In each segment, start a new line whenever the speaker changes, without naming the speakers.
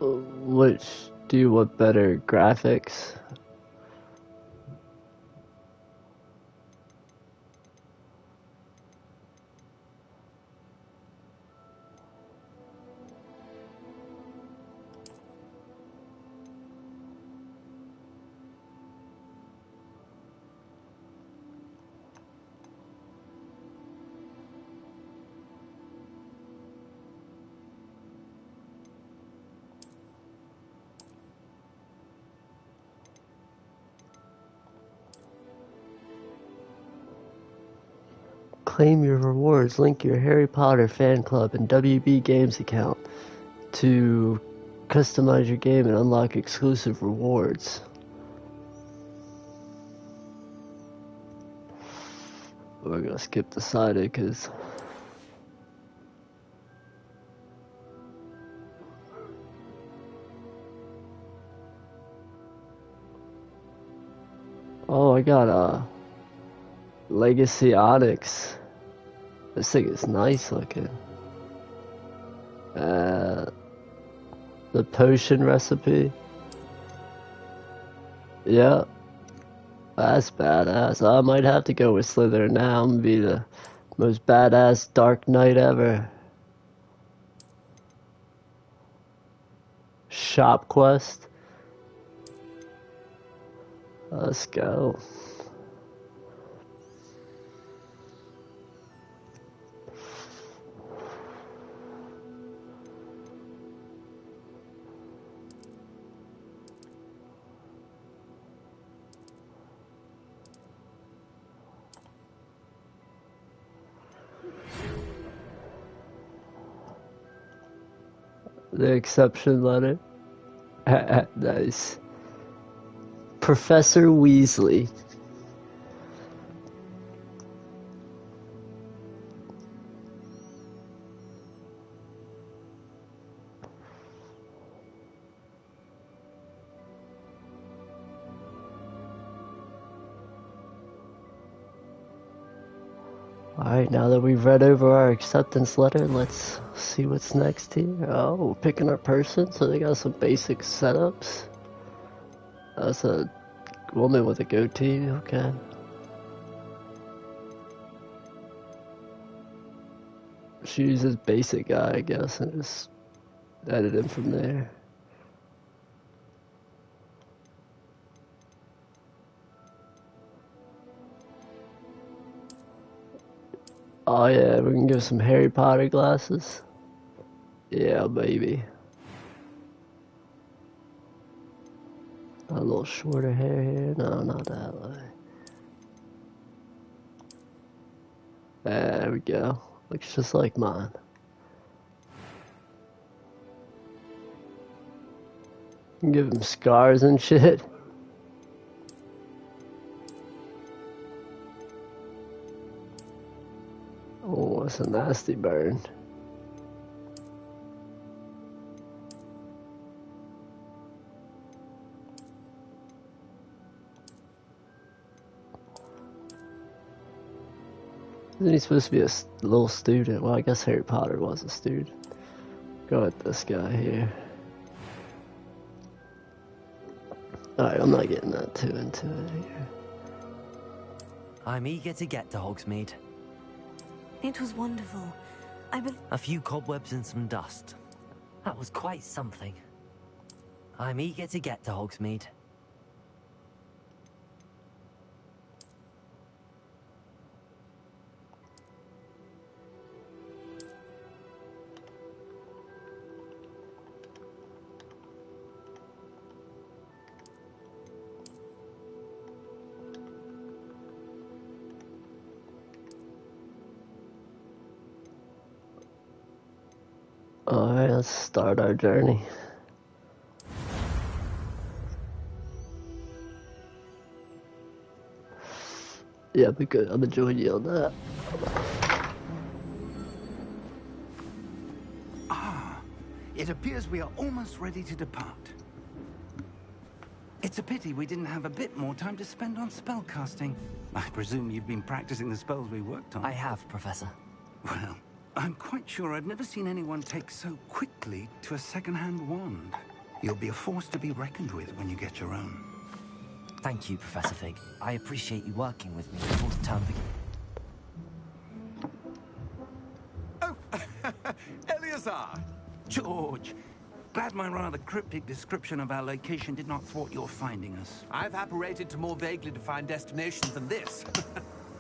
Which do you want better graphics? Claim your rewards. Link your Harry Potter fan club and WB Games account to customize your game and unlock exclusive rewards. We're gonna skip decided because oh, I got a Legacy Onyx. This thing is nice looking. The potion recipe. Yeah, that's badass. I might have to go with Slytherin now. I'm gonna be the most badass Dark Knight ever. Shop quest. Let's go. The exception letter. Nice. Professor Weasley. Alright, now that we've read over our acceptance letter, let's see what's next here. Oh, we're picking our person, so they got some basic setups. That's a woman with a goatee, okay. She uses basic guy, I guess, and just edit him from there. Oh yeah, we can give some Harry Potter glasses. Yeah, baby. A little shorter hair here. No, not that way. There we go. Looks just like mine. Give him scars and shit. Oh, that's a nasty burn. Isn't he supposed to be a little student? Well, I guess Harry Potter was a student. Go at this guy here. Alright, I'm not getting that too into it here.
I'm eager to get to Hogsmeade.
It was wonderful.
A few cobwebs and some dust. That was quite something. I'm eager to get to Hogsmeade.
Alright, let's start our journey. Yeah, be good. I'm gonna join you on that.
Ah, it appears we are almost ready to depart. It's a pity we didn't have a bit more time to spend on spellcasting. I presume you've been practicing the spells we worked on.
I have, Professor.
Well, I'm quite sure I've never seen anyone take so quickly to a second-hand wand. You'll be a force to be reckoned with when you get your own.
Thank you, Professor Fig. I appreciate you working with me before the term begins.
Oh, Eleazar! George, glad my rather cryptic description of our location did not thwart your finding us.
I've apparated to more vaguely defined destinations than this.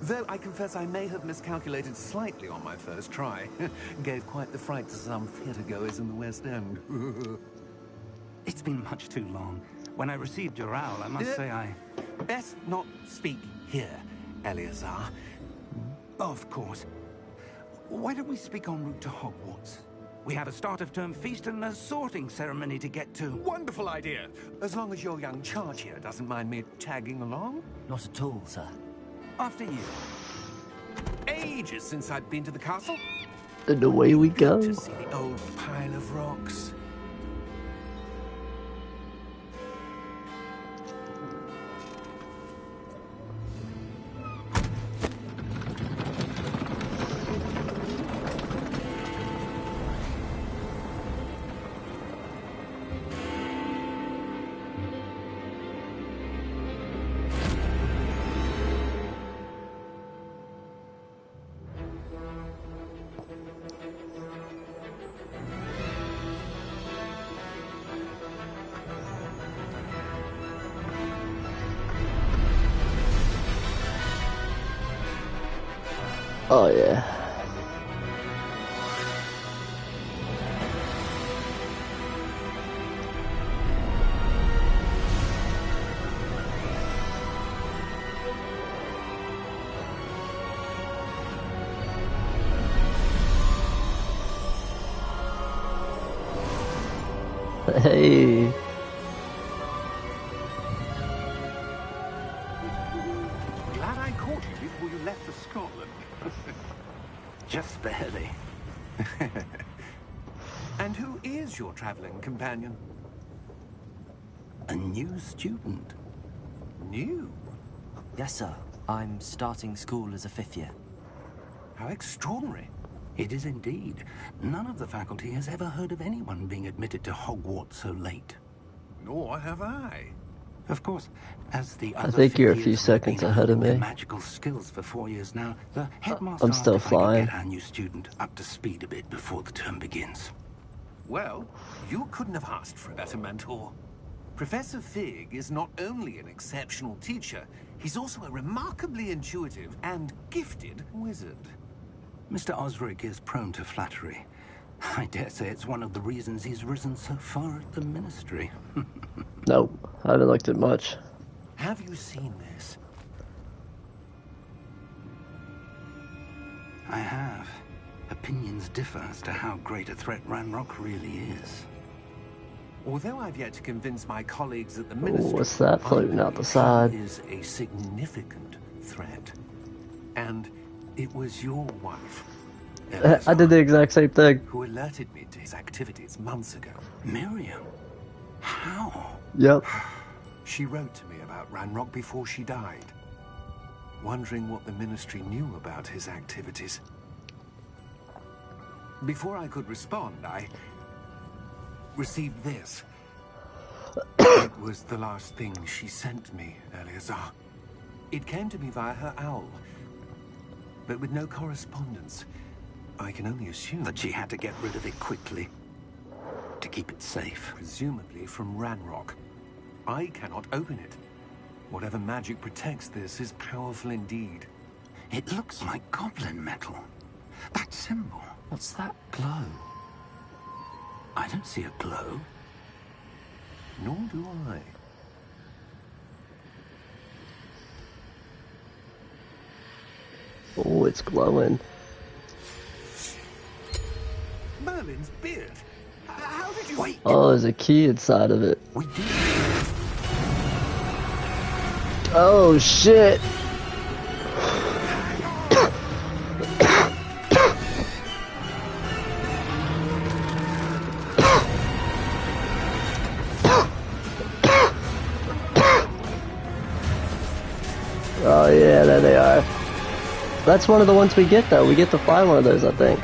Though I confess I may have miscalculated slightly on my first try. Gave quite the fright to some theatre-goers in the West End.
It's been much too long. When I received your owl, I must say I...
Best not speak here, Eleazar.
Of course. Why don't we speak en route to Hogwarts? We have a start-of-term feast and a sorting ceremony to get to.
Wonderful idea. As long as your young charge here doesn't mind me tagging along.
Not at all, sir.
After you.
Ages since I'd been to the castle.
And away we go.
To see the old pile of rocks.
Oh yeah. Hey.
Glad I caught you before you left for Scotland.
Just barely.
And who is your traveling companion?
A new student.
New?
Yes, sir. I'm starting school as a 5th year.
How extraordinary.
It is indeed. None of the faculty has ever heard of anyone being admitted to Hogwarts so late.
Nor have I.
Of course, as the
I
other
think you're a
fifth
few
years have been
seconds ahead of
honing their
me.
magical skills for 4 years now, the headmaster
I'm
asked
still
if I
flying.
could get our new student up to speed a bit before the term begins.
Well, you couldn't have asked for a better mentor. Professor Fig is not only an exceptional teacher, he's also a remarkably intuitive and gifted wizard.
Mr. Osric is prone to flattery. I dare say it's one of the reasons he's risen so far at the Ministry.
Nope, I haven't looked at much.
Have you seen this?
I have. Opinions differ as to how great a threat Ranrock really is.
Although I've yet to convince my colleagues at the
Ooh,
Ministry...
what's that floating out the side?
He is a significant threat. And it was your wife,
I did the exact same thing.
who alerted me to his activities months ago.
Miriam? How?
Yep.
She wrote to me about Ranrock before she died, wondering what the Ministry knew about his activities. Before I could respond, I received this. It was the last thing she sent me, Eleazar. It came to me via her owl, but with no correspondence. I can only assume
That she had to get rid of it quickly. To keep it safe.
presumably from Ranrock. I cannot open it. Whatever magic protects this is powerful indeed.
It looks like goblin metal. That symbol.
What's that glow?
I don't see a glow.
Nor do I.
Oh, it's glowing.
Merlin's beard. How did you...
Wait,
Oh, there's a key inside of it.
we did.
Oh, shit. Oh, yeah, there they are. That's one of the ones we get, though. We get to fly one of those, I think.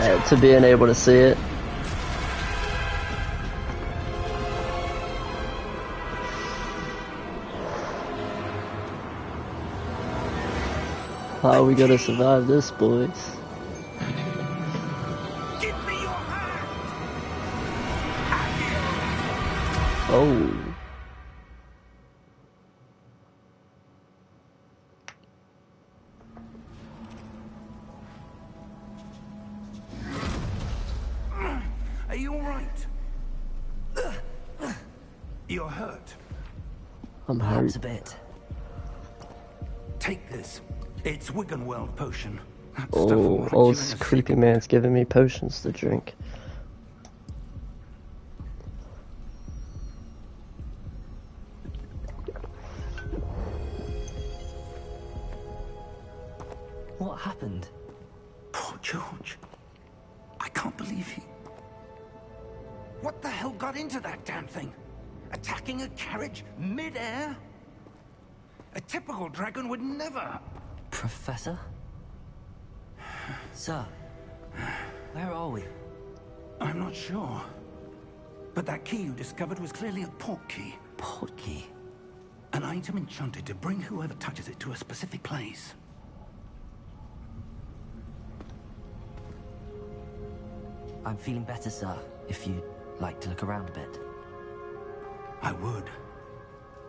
to being able to see it. How are we gonna survive this, boys?
Give me your hand!
Oh.
Are you alright? You're hurt.
I'm
Perhaps
hurt.
a bit.
Take this. It's Wiggenweld potion. That stuff will
Oh,
put you in a
creepy
sick-
man's giving me potions to drink.
What happened?
Poor George. I can't believe he... What the hell got into that damn thing? Attacking a carriage mid-air? A typical dragon would never...
Professor? Sir, where are we?
I'm not sure. But that key you discovered was clearly a port key.
Port key?
An item enchanted to bring whoever touches it to a specific place.
I'm feeling better, sir, if you'd like to look around a bit.
I would.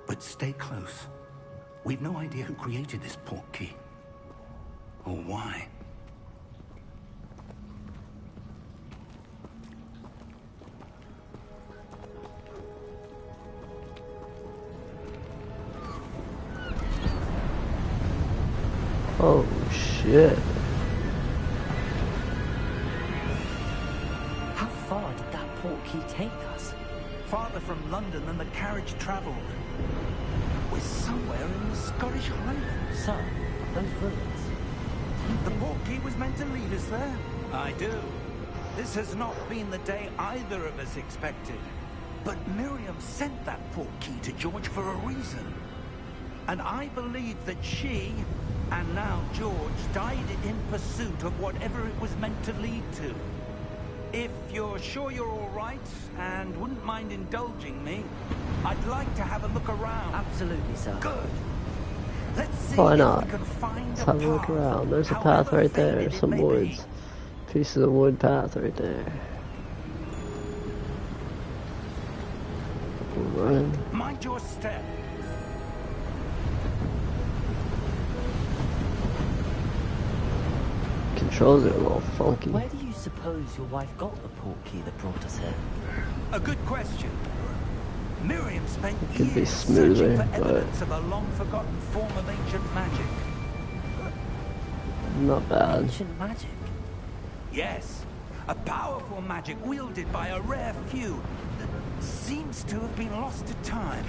But stay close. We've no idea who created this port key. Or why.
Oh shit.
How far did that port key take us?
Farther from London than the carriage travelled. We're somewhere in the Scottish Highlands.
Sir, those ruins.
The port key was meant to lead us there. I do. This has not been the day either of us expected. But Miriam sent that port key to George for a reason. And I believe that she, and now George, died in pursuit of whatever it was meant to lead to. If you're sure you're all right, and wouldn't mind indulging me, I'd like to have a look around.
Absolutely, sir.
Good. Let's see
Why
if
not?
we can find
Let's
a
have a look
path,
around. There's a path
however
right there.
faded it
Some
may be.
woods. Piece of the wood path right there. Run.
Mind your step.
Controls are a little funky.
Where do you suppose your wife got the port key that brought us here?
A good question. Miriam spent
Could be
years
smoother,
searching for
but-
evidence of a long-forgotten form of ancient magic.
Not bad.
Ancient magic.
Yes, a powerful magic wielded by a rare few that seems to have been lost to time.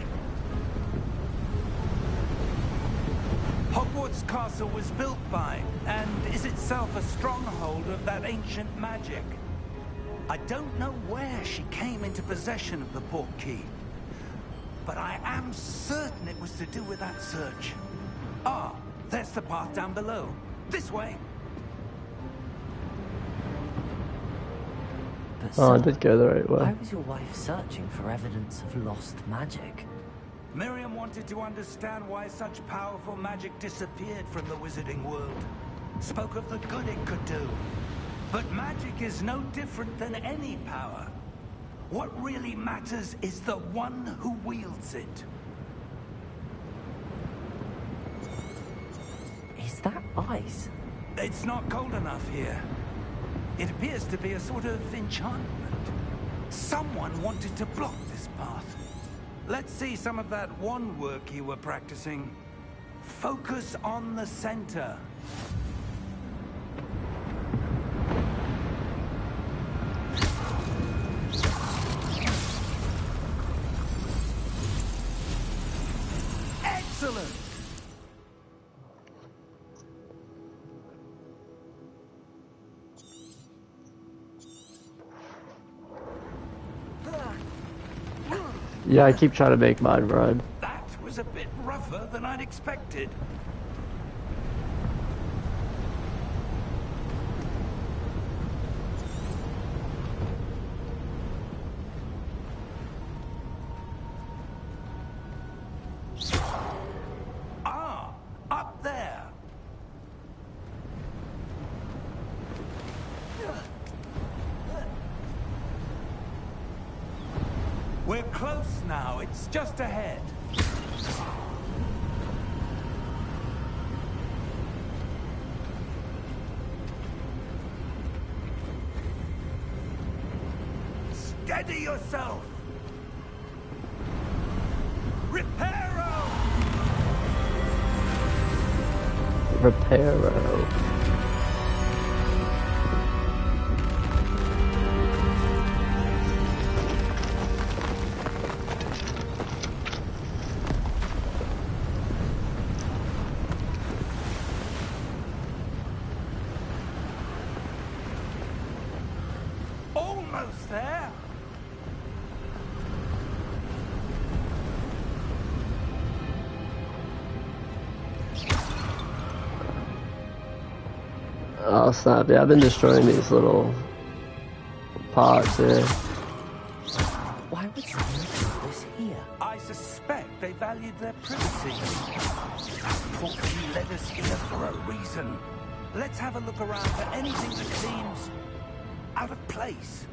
Hogwarts Castle was built by, and is itself a stronghold of that ancient magic. I don't know where she came into possession of the port key, but I am certain it was to do with that search. Ah, there's the path down below. This way.
But
Oh, I
sir,
did go the right
why
way.
was your wife searching for evidence of lost magic?
Miriam wanted to understand why such powerful magic disappeared from the wizarding world. Spoke of the good it could do. But magic is no different than any power. What really matters is the one who wields it.
Is that ice?
It's not cold enough here. It appears to be a sort of enchantment. Someone wanted to block this path. Let's see some of that wand work you were practicing. Focus on the center. Excellent!
Yeah, I keep trying to make mine run.
That was a bit rougher than I'd expected. We're close now. It's just ahead. Steady yourself! Reparo!
Reparo.
Almost there!
Oh snap, yeah, I've been destroying these little pods here.
Why would someone put this here?
I suspect they valued their privacy. That portkey led us here for a reason. Let's have a look around for anything that seems out of place.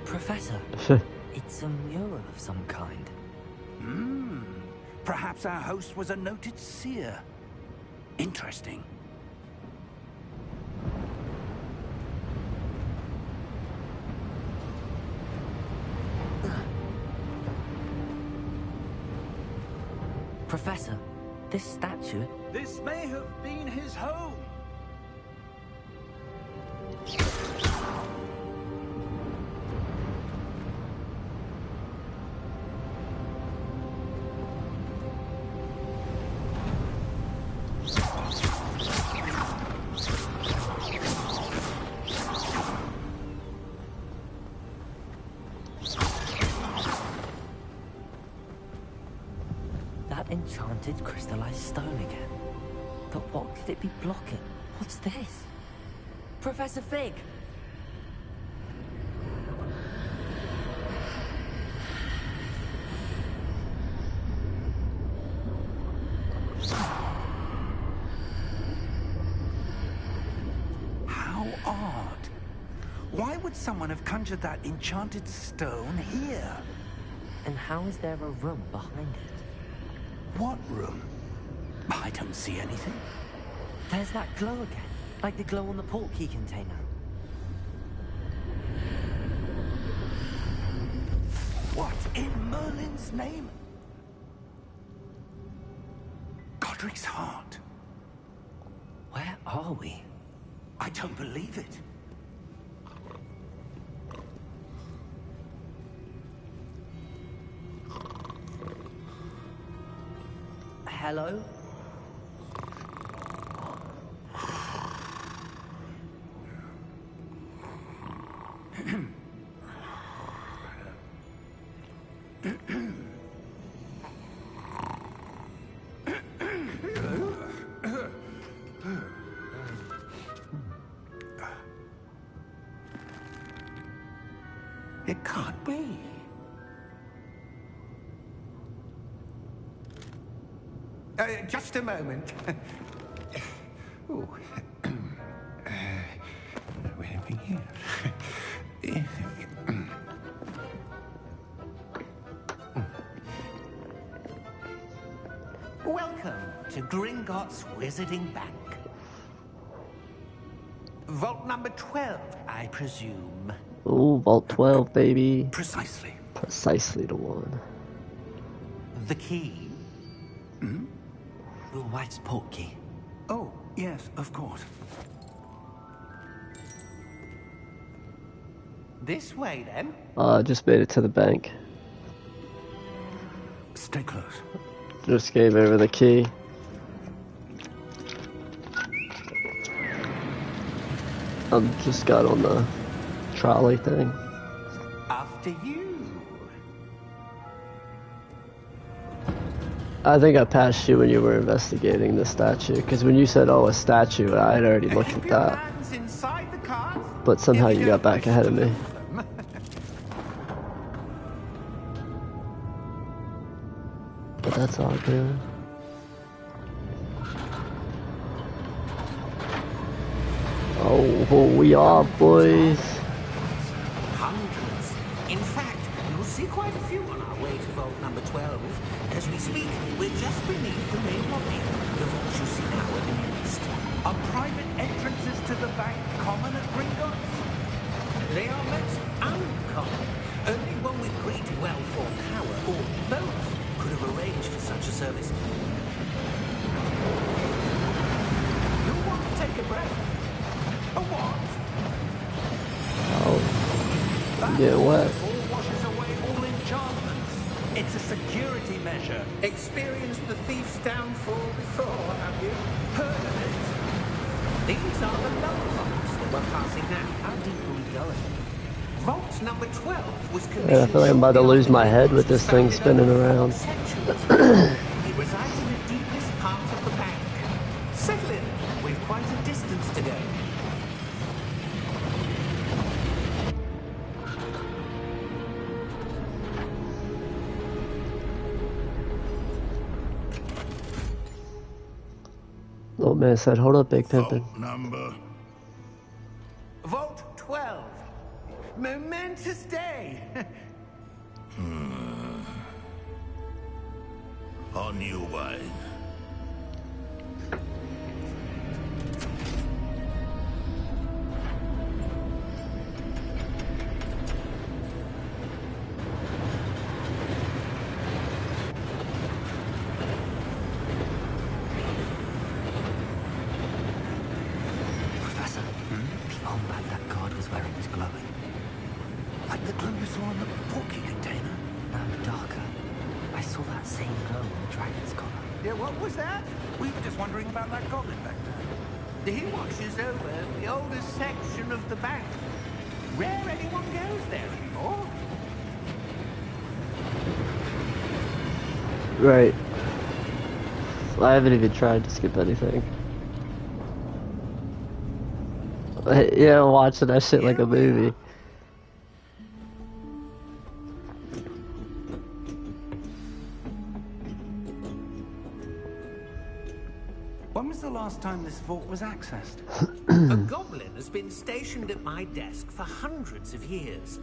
Professor, it's a mural of some kind.
Perhaps our host was a noted seer. Interesting.
Professor, this statue...
This may have been his home.
That enchanted crystallized stone again. But what could it be blocking? What's this? Professor Fig!
How odd. Why would someone have conjured that enchanted stone here?
And how is there a room behind it?
What room? I don't see anything.
There's that glow again, like the glow on the portkey container.
What in Merlin's name? Godric's heart.
Where are we?
I don't believe it.
Hello?
It can't be. Just a moment. Ooh. Where are we here? Welcome to Gringotts Wizarding Bank. Vault number 12, I presume.
Ooh, Vault 12, baby.
Precisely.
Precisely the one.
The key?
Will White's portkey.
Oh, yes, of course. This way, then.
Just made it to the bank.
Stay close.
Just gave over the key. Just got on the trolley thing.
After you.
I think I passed you when you were investigating the statue, because when you said, oh, a statue, I had already looked at
Keep your
that.
hands inside the cart.
But somehow
If
you got
don't
back
wish
ahead
to
of me.
lose them.
But that's all good. Oh, we are, boys.
Hundreds. In fact, you'll see quite a few on our way to vault number 12. As we speak, we're just beneath the main lobby. The vaults you see now are in the east.
Are private entrances to the bank common at Gringotts?
They are most uncommon. Only one with great wealth or power, or both, could have arranged for such a service.
You want to take a breath? A what?
Oh, get wet.
All washes away all enchantments. It's a security measure.
Experienced the thief's downfall before, have you?
Heard of it?
These are the lower vaults that we're passing now. How deep are we going? Vault number 12 was commissioned.
Yeah, I feel like I'm about to lose my head with this thing spinning around.
It resides in the deepest part of the bank. Settle in. We've quite a distance to go.
Old man said, hold up, Big Pimpin'.
Number.
Vault 12. Momentous day.
On your way.
Professor, the armband that guard was wearing was glowing.
Like the glow you saw on the porky container.
No, darker. I saw that same glow on the dragon's collar.
Yeah, what was that? We were just wondering about that goblin back there. He watches over the oldest section of the bank. Rare anyone goes there anymore.
Right. I haven't even tried to skip anything. Yeah, I'm watching that shit like a movie.
When was the last time this vault was accessed?
A goblin has been stationed at my desk for hundreds of years.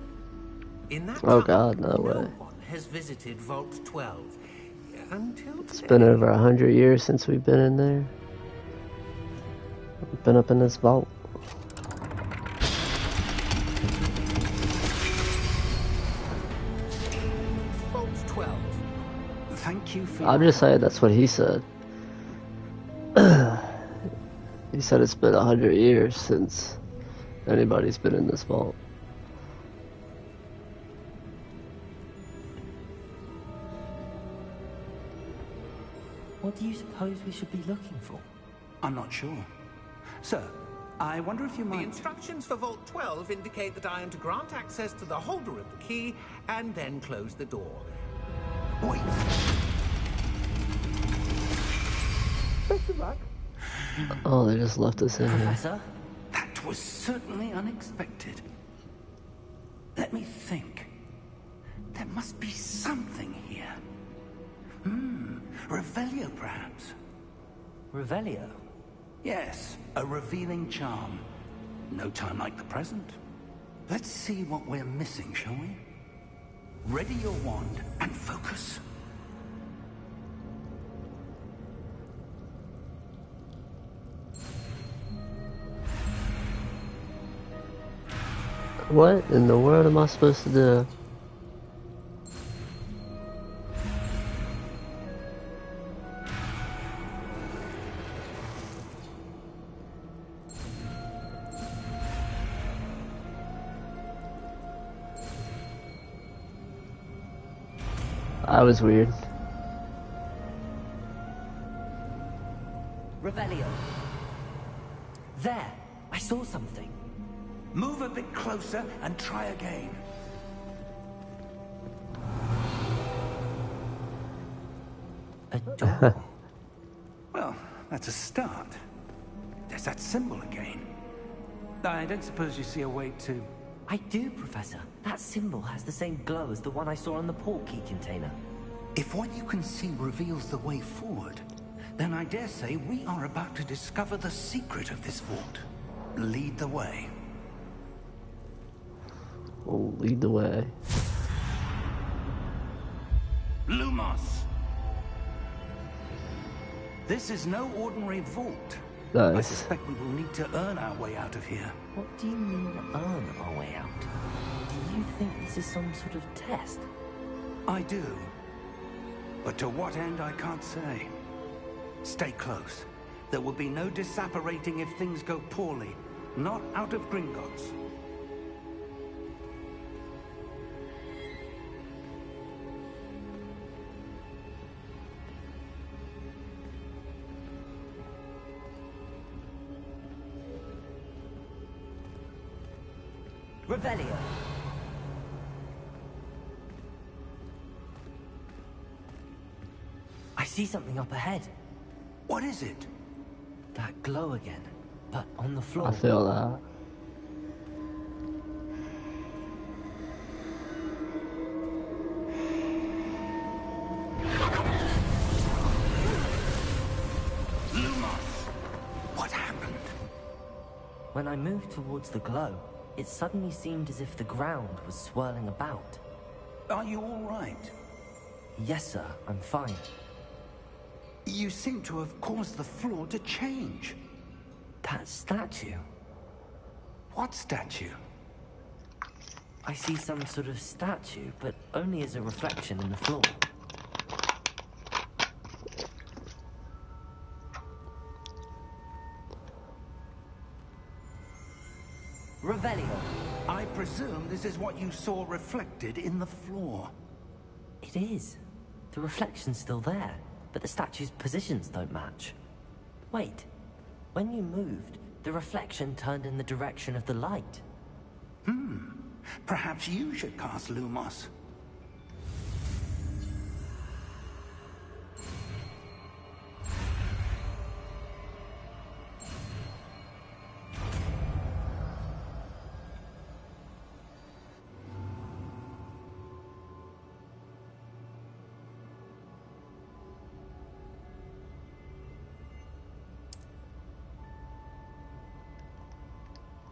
In that
Oh
time,
God, no way.
one has visited Vault 12 until today.
It's been over 100 years since we've been in there. We've been up in this vault.
Vault 12.
Thank you for
I'm just saying that's what he said. He said it's been 100 years since anybody's been in this vault.
What do you suppose we should be looking for?
I'm not sure. Sir, I wonder if you
The
might...
instructions for Vault 12 indicate that I am to grant access to the holder of the key and then close the door.
Wait.
Oh, they just left us in here.
Professor?
That was certainly unexpected. Let me think. There must be something here. Revelio, perhaps.
Revelio?
Yes, a revealing charm. No time like the present. Let's see what we're missing, shall we? Ready your wand and focus.
What in the world am I supposed to do? That was weird.
Revelio. There! I saw something.
Move a bit closer and try again.
A door.
Well, that's a start. There's that symbol again. I don't suppose you see a way to...
I do, Professor. That symbol has the same glow as the one I saw on the port key container.
If what you can see reveals the way forward, then I dare say we are about to discover the secret of this vault. Lead the way.
Oh, lead the way.
Lumos! This is no ordinary vault. I
Nice.
suspect we will need to earn our way out of here.
What do you mean, earn our way out? Do you think this is some sort of test?
I do. But to what end, I can't say. Stay close. There will be no disapparating if things go poorly. Not out of Gringotts.
Revelio. I see something up ahead.
What is it?
That glow again, but on the floor.
I feel that.
Lumos! What happened?
When I moved towards the glow, it suddenly seemed as if the ground was swirling about.
Are you all right?
Yes, sir, I'm fine.
You seem to have caused the floor to change.
That statue.
What statue?
I see some sort of statue, but only as a reflection in the floor. Revelio.
I presume this is what you saw reflected in the floor.
It is. The reflection's still there, but the statue's positions don't match. Wait. When you moved, the reflection turned in the direction of the light.
Perhaps you should cast Lumos.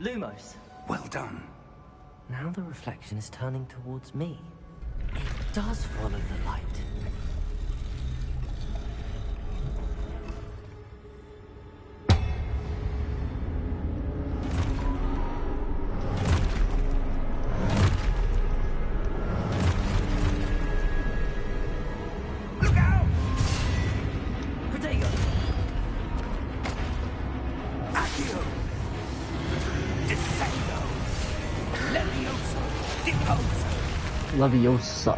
Lumos.
Well done.
Now the reflection is turning towards me. It does follow the light.
Look out!
Protego!
Accio! Descendo! Levioso! Deposo!
Leviosa.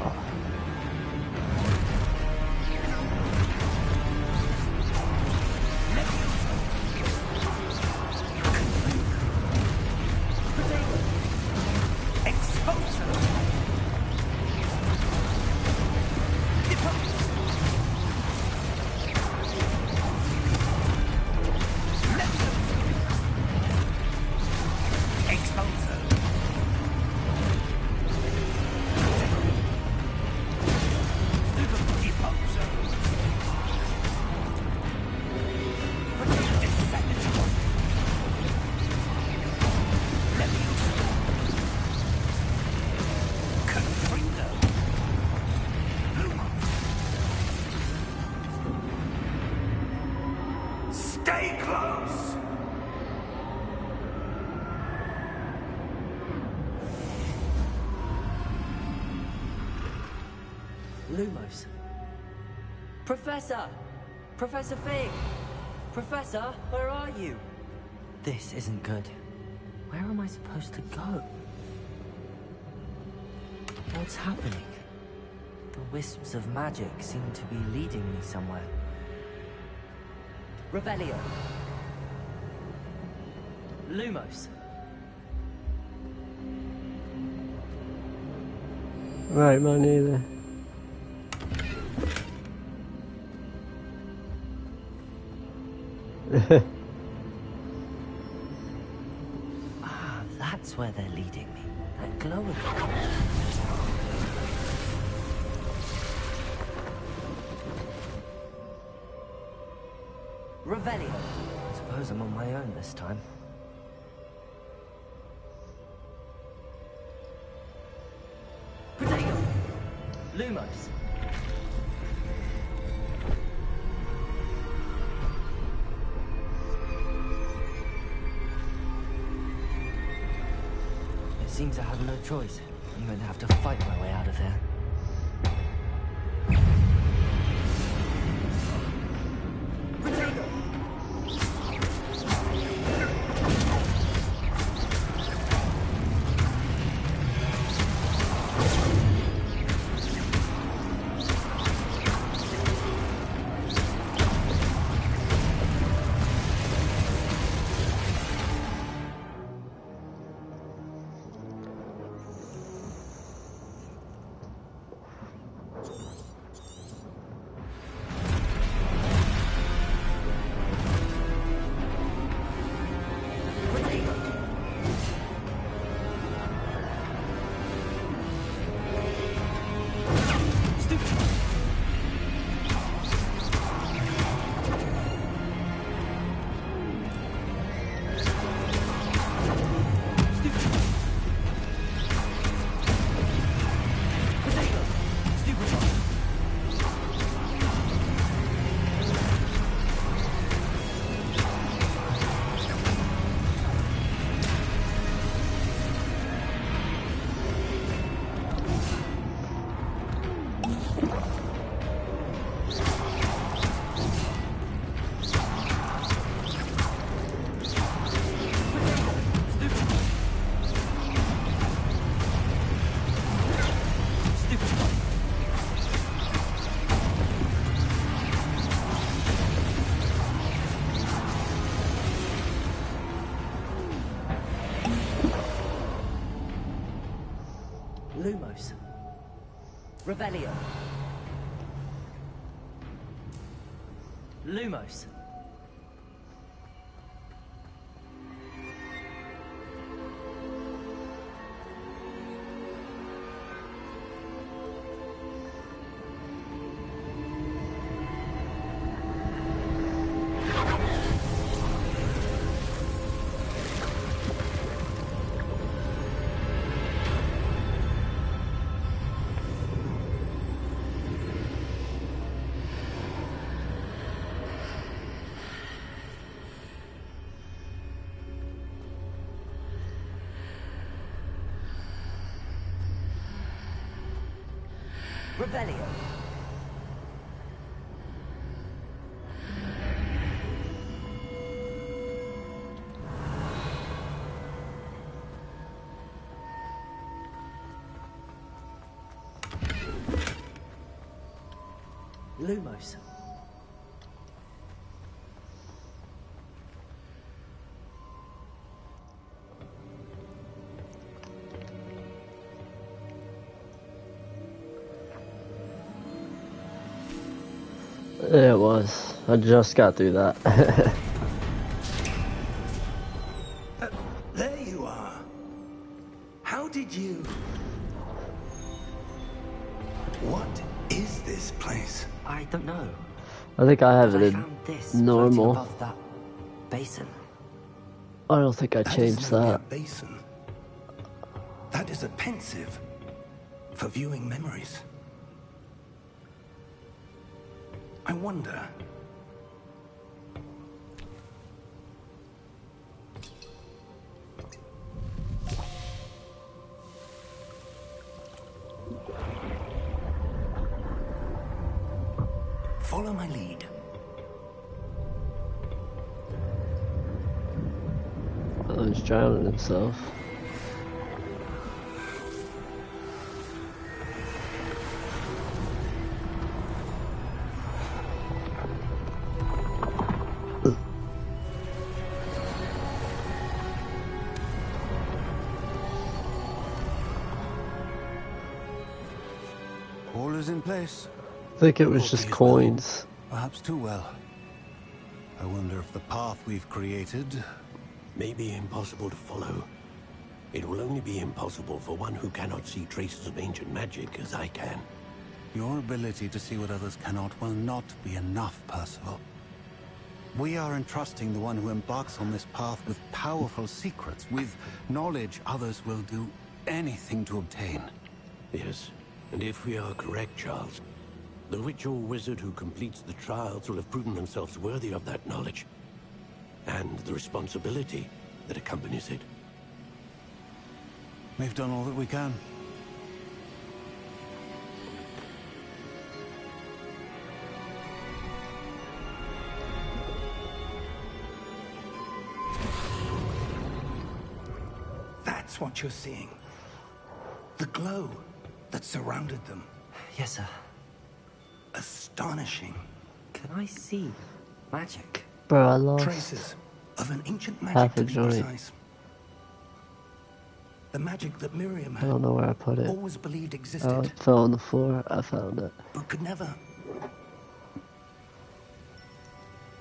Exposo! Deposo! Levioso! Exposo! Deposo! Descendo! Levioso! Confringo! Lumos! Stay close!
Lumos. Professor! Professor Fig! Professor, where are you? This isn't good. Where am I supposed to go? What's happening? The wisps of magic seem to be leading me somewhere. Revelio. Lumos.
Right, man, either.
Ah, that's where they're leading me. That glow again. Revelio. I suppose I'm on my own this time. Potato. Lumos. It seems I have no choice. I'm going to have to fight my way out of here. Potato. Lumos. Revelio. Lumos. Revelio. Lumos.
It was. I just got through that.
There you are. How did you... What is this place?
I don't know.
I think I have
But
it
I
in
found this floating
normal.
above that basin.
I don't think I
That
changed
is merely
that.
a basin. That is a pensive for viewing memories. I wonder... Follow my lead.
Oh, he's drowning himself.
All is in place.
I think it was just coins.
Perhaps too well. I wonder if the path we've created
may be impossible to follow. It will only be impossible for one who cannot see traces of ancient magic as I can.
Your ability to see what others cannot will not be enough, Percival. We are entrusting the one who embarks on this path with powerful secrets, with knowledge others will do anything to obtain.
Yes, and if we are correct, Charles, the witch or wizard who completes the trials will have proven themselves worthy of that knowledge, and the responsibility that accompanies it.
We've done all that we can.
That's what you're seeing. The glow that surrounded them.
Yes, sir.
Astonishing.
Can I see magic?
Bro, I lost
Traces of an ancient
half
magic
a
to be
joint.
precise. The magic that Miriam
I
had
don't know where I put it.
always believed existed,
Oh, it fell on the floor. I found it.
but could never.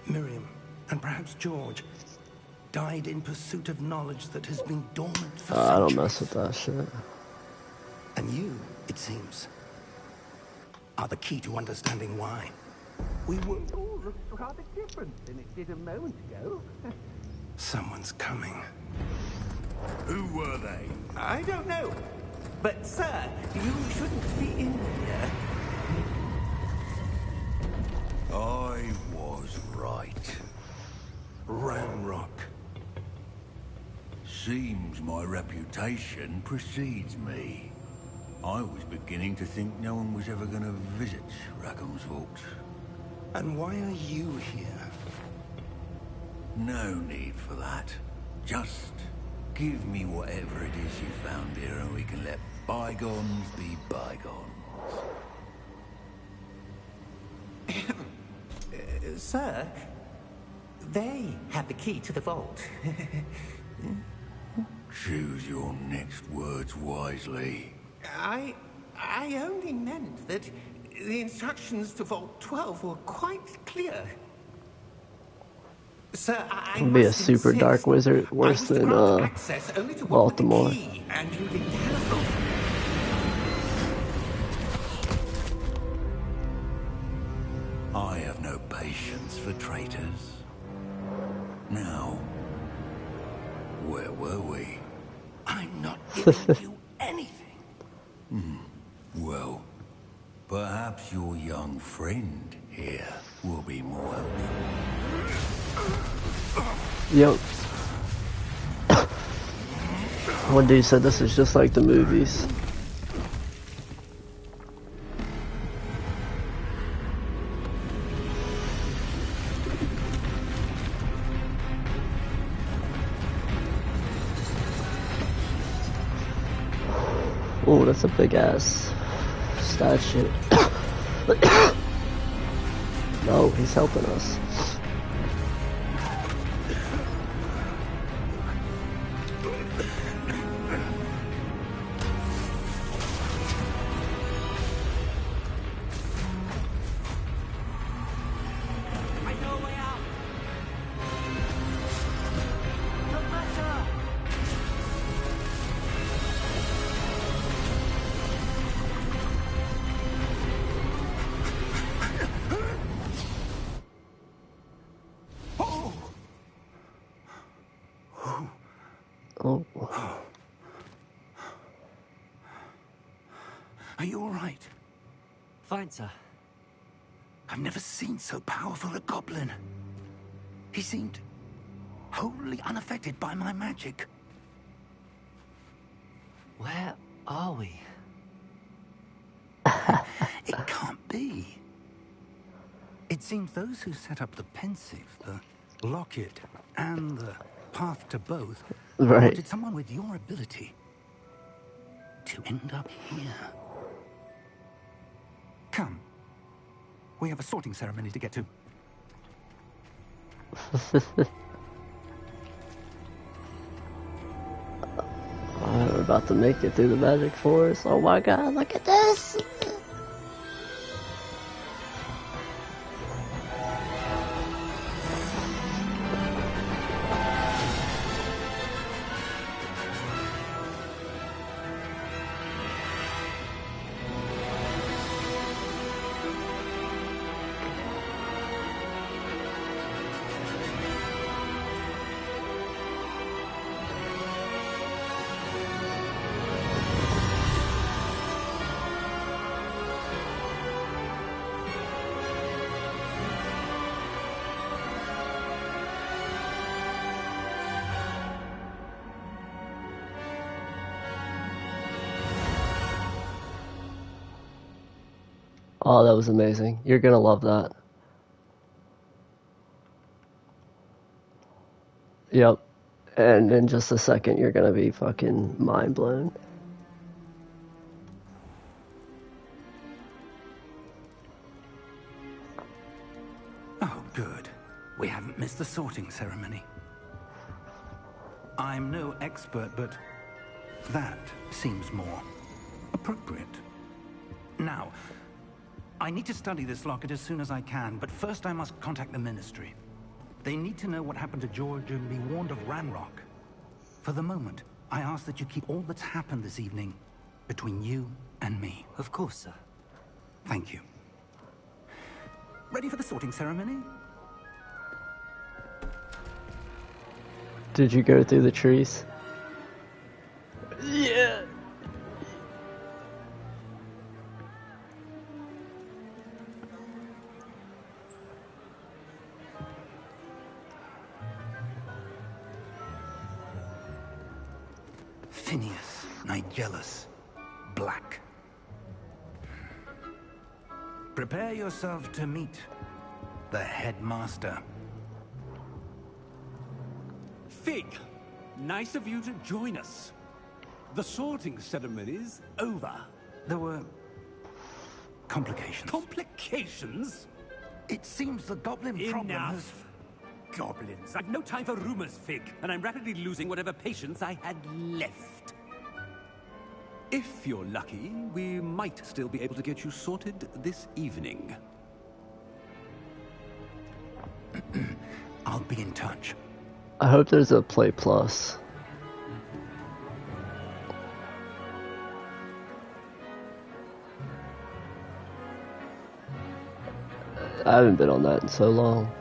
Miriam, and perhaps George, died in pursuit of knowledge that has been dormant for
I don't
centuries.
mess with that shit.
And you, it seems, are the key to understanding why. We were...
It all looks rather different than it did a moment ago.
Someone's coming.
Who were they? I don't know. But, sir, you shouldn't be in here.
I was right. Ramrock.
Seems my reputation precedes me. I was beginning to think no one was ever going to visit Rackham's Vault.
And why are you here?
No need for that. Just give me whatever it is you found here and we can let bygones be bygones.
Sir, they have the key to the vault.
Choose your next words wisely.
I only meant that the instructions to Vault 12 were quite clear. Sir, I
Be a
must
super
insist.
dark wizard,
I
worse
was to
than
grant access only to one with the
Baltimore.
key, and you didn't have them.
I have no patience for traitors. Now, where were we?
I'm not giving you anything.
Well, perhaps your young friend here will be more helpful.
Yo. One dude said this is just like the movies. Oh, that's a big ass statue. No, he's helping us.
I know a way out. Professor!
Oh,
Are you all right?
Fine, sir.
I've never seen so powerful a goblin. He seemed wholly unaffected by my magic.
Where are we?
It can't be. It seems those who set up the pensive, the locket, and the path to both
right.
wanted someone with your ability to end up here. Come. We have a sorting ceremony to get to.
We're about to make it through the magic forest. Oh my god, look at this! Oh, that was amazing. You're gonna love that. Yep. And in just a second, you're gonna be fucking mind blown.
Oh, good. We haven't missed the sorting ceremony. I'm no expert, but that seems more appropriate. Now, I need to study this locket as soon as I can, but first I must contact the Ministry. They need to know what happened to George and be warned of Ranrock. For the moment, I ask that you keep all that's happened this evening between you and me.
Of course, sir.
Thank you. Ready for the sorting ceremony?
Did you go through the trees? Yeah.
Phineas, Nigellus, Black. Prepare yourself to meet the headmaster.
Fig, nice of you to join us. The sorting ceremony's over.
There were complications.
Complications?
It seems the goblin problem has...
Enough. Goblins. I've no time for rumors, Fig, and I'm rapidly losing whatever patience I had left. If you're lucky, we might still be able to get you sorted this evening.
I'll be in touch.
I hope there's a Play Plus. I haven't been on that in so long.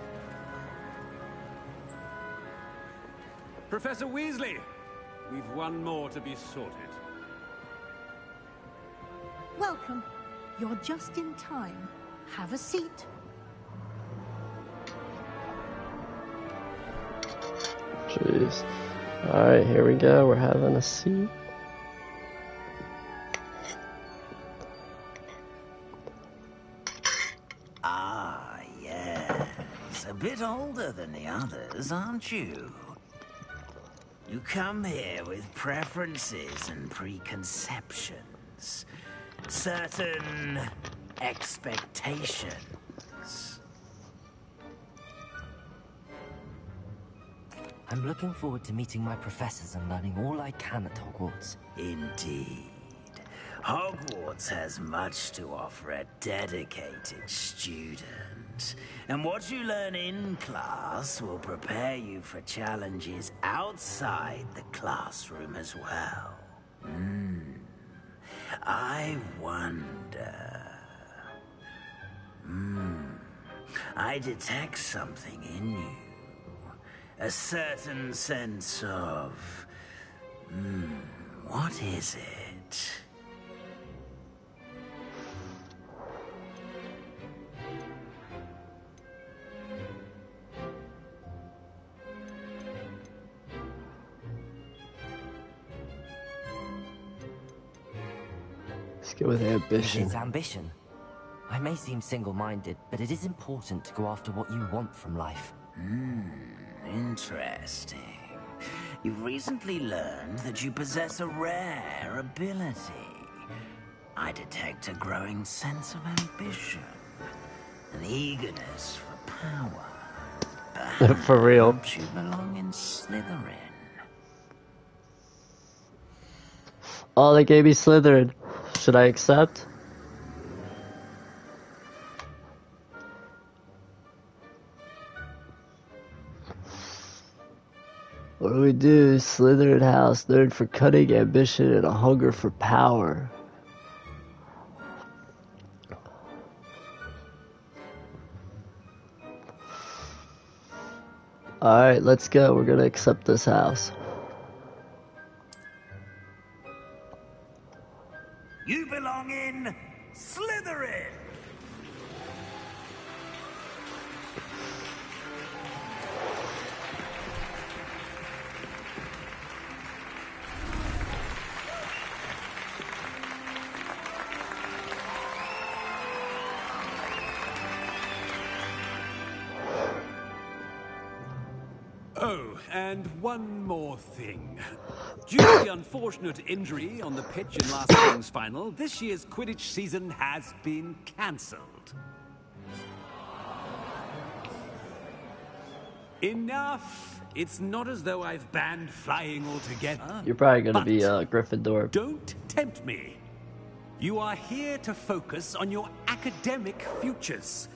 Professor Weasley, we've one more to be sorted.
Welcome. You're just in time. Have a seat.
Jeez. Alright, here we go. We're having a seat.
Ah, yes. A bit older than the others, aren't you? You come here with preferences and preconceptions. Certain expectations.
I'm looking forward to meeting my professors and learning all I can at Hogwarts.
Indeed. Hogwarts has much to offer a dedicated student. And what you learn in class will prepare you for challenges outside the classroom as well. I wonder... I detect something in you. A certain sense of... what is it?
Let's go with ambition.
It's ambition. I may seem single-minded, but it is important to go after what you want from life.
Interesting. You've recently learned that you possess a rare ability. I detect a growing sense of ambition, an eagerness for power.
For real.
Perhaps you belong in Slytherin.
Oh, they gave me Slytherin. Should I accept? What do we do? Slytherin House, known for cunning, ambition, and a hunger for power. Alright, let's go. We're gonna accept this house.
You belong in Slytherin!
Oh, and one more thing. Due to the unfortunate injury on the pitch in last spring's final, this year's Quidditch season has been cancelled. Enough! It's not as though I've banned flying altogether.
You're probably gonna be Gryffindor.
Don't tempt me. You are here to focus on your academic futures.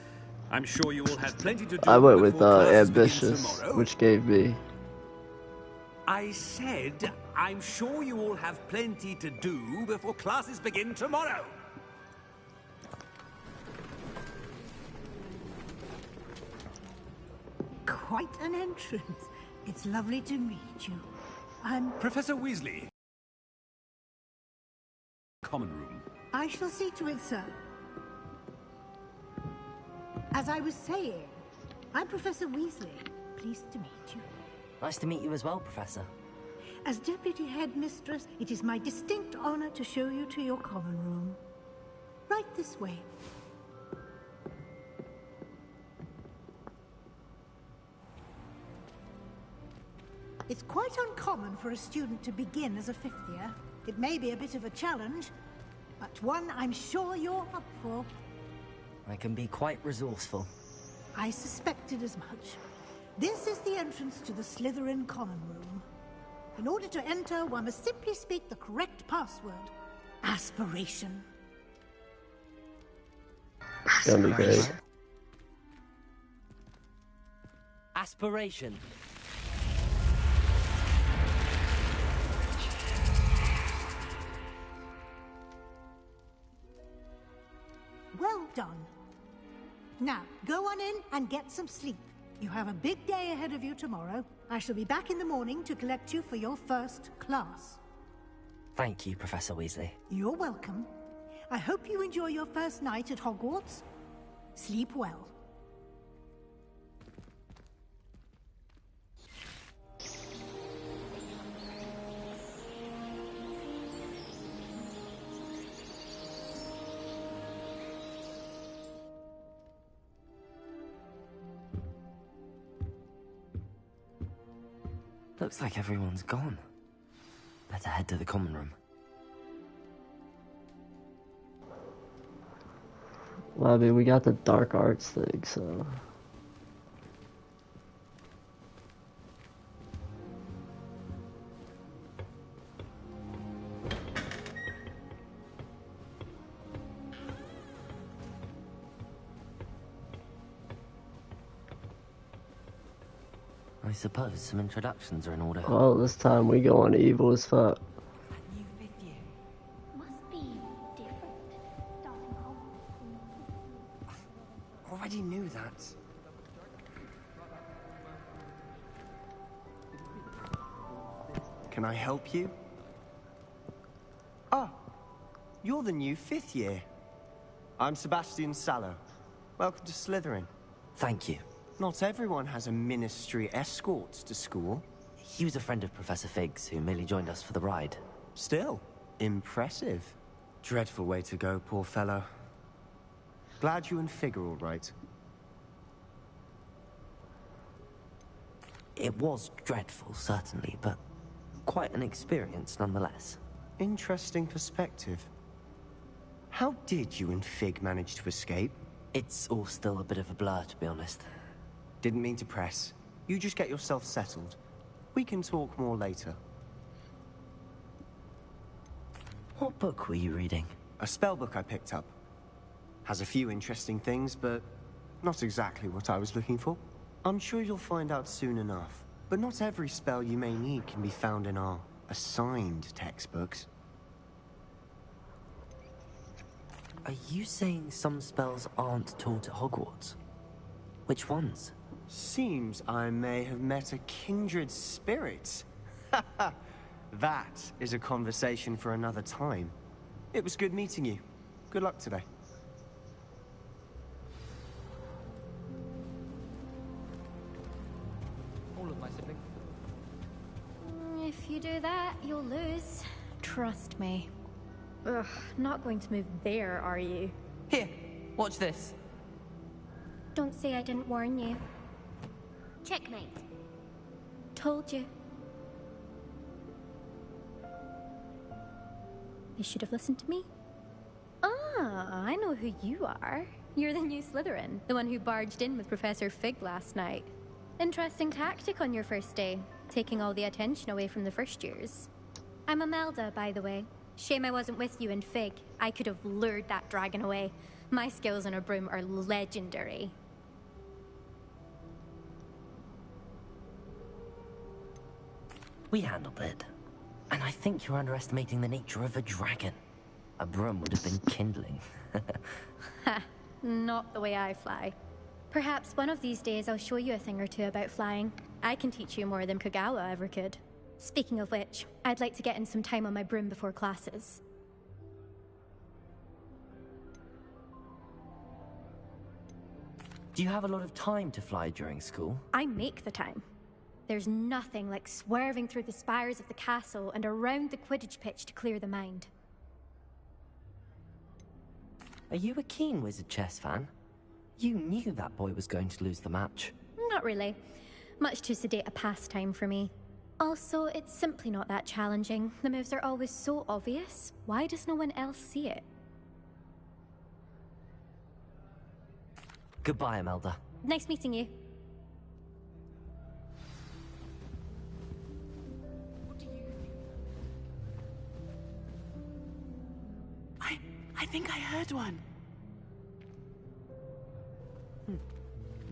I'm sure you will have plenty to do.
I went with
classes begin
ambitious,
tomorrow.
which gave me.
I said, I'm sure you all have plenty to do before classes begin tomorrow.
Quite an entrance. It's lovely to meet you. I'm...
Professor Weasley. Common room.
I shall see to it, sir. As I was saying, I'm Professor Weasley. Pleased to meet you.
Nice to meet you as well, Professor.
As Deputy Headmistress, it is my distinct honor to show you to your common room. Right this way. It's quite uncommon for a student to begin as a fifth year. It may be a bit of a challenge, but one I'm sure you're up for.
I can be quite resourceful.
I suspected as much. This is the entrance to the Slytherin common room. In order to enter, one must simply speak the correct password. Aspiration.
It's gonna be great.
Aspiration.
Well done. Now, go on in and get some sleep. You have a big day ahead of you tomorrow. I shall be back in the morning to collect you for your first class.
Thank you, Professor Weasley.
You're welcome. I hope you enjoy your first night at Hogwarts. Sleep well.
Looks like everyone's gone. Better head to the common room.
Well, I mean, we got the dark arts thing, so.
I suppose some introductions are in order.
Well, this time we go on evil as fuck.
New fifth year. Must be different. Starting home.
Already knew that. Can I help you? Ah, you're the new fifth year. I'm Sebastian Sallow. Welcome to Slytherin.
Thank you.
Not everyone has a ministry escort to school.
He was a friend of Professor Fig's who merely joined us for the ride.
Still, impressive. Dreadful way to go, poor fellow. Glad you and Fig are all right.
It was dreadful, certainly, but quite an experience nonetheless.
Interesting perspective. How did you and Fig manage to escape?
It's all still a bit of a blur, to be honest.
Didn't mean to press. You just get yourself settled. We can talk more later.
What book were you reading?
A spell book I picked up. Has a few interesting things, but not exactly what I was looking for. I'm sure you'll find out soon enough. But not every spell you may need can be found in our assigned textbooks.
Are you saying some spells aren't taught at Hogwarts? Which ones?
Seems I may have met a kindred spirit. That is a conversation for another time. It was good meeting you. Good luck today.
All of my siblings.
If you do that, you'll lose. Trust me. Ugh, not going to move there, are you?
Here, watch this.
Don't say I didn't warn you. Checkmate. Told you. They should have listened to me. Ah, I know who you are. You're the new Slytherin, the one who barged in with Professor Fig last night. Interesting tactic on your first day, taking all the attention away from the first years. I'm Imelda, by the way. Shame I wasn't with you in Fig. I could have lured that dragon away. My skills on a broom are legendary.
We handled it. And I think you're underestimating the nature of a dragon. A broom would have been kindling.
Ha, not the way I fly. Perhaps one of these days I'll show you a thing or two about flying. I can teach you more than Kagawa ever could. Speaking of which, I'd like to get in some time on my broom before classes.
Do you have a lot of time to fly during school?
I make the time. There's nothing like swerving through the spires of the castle and around the Quidditch pitch to clear the mind.
Are you a keen Wizard chess fan? You knew that boy was going to lose the match.
Not really. Much too sedate a pastime for me. Also, it's simply not that challenging. The moves are always so obvious. Why does no one else see it?
Goodbye, Imelda.
Nice meeting you.
I think I heard one.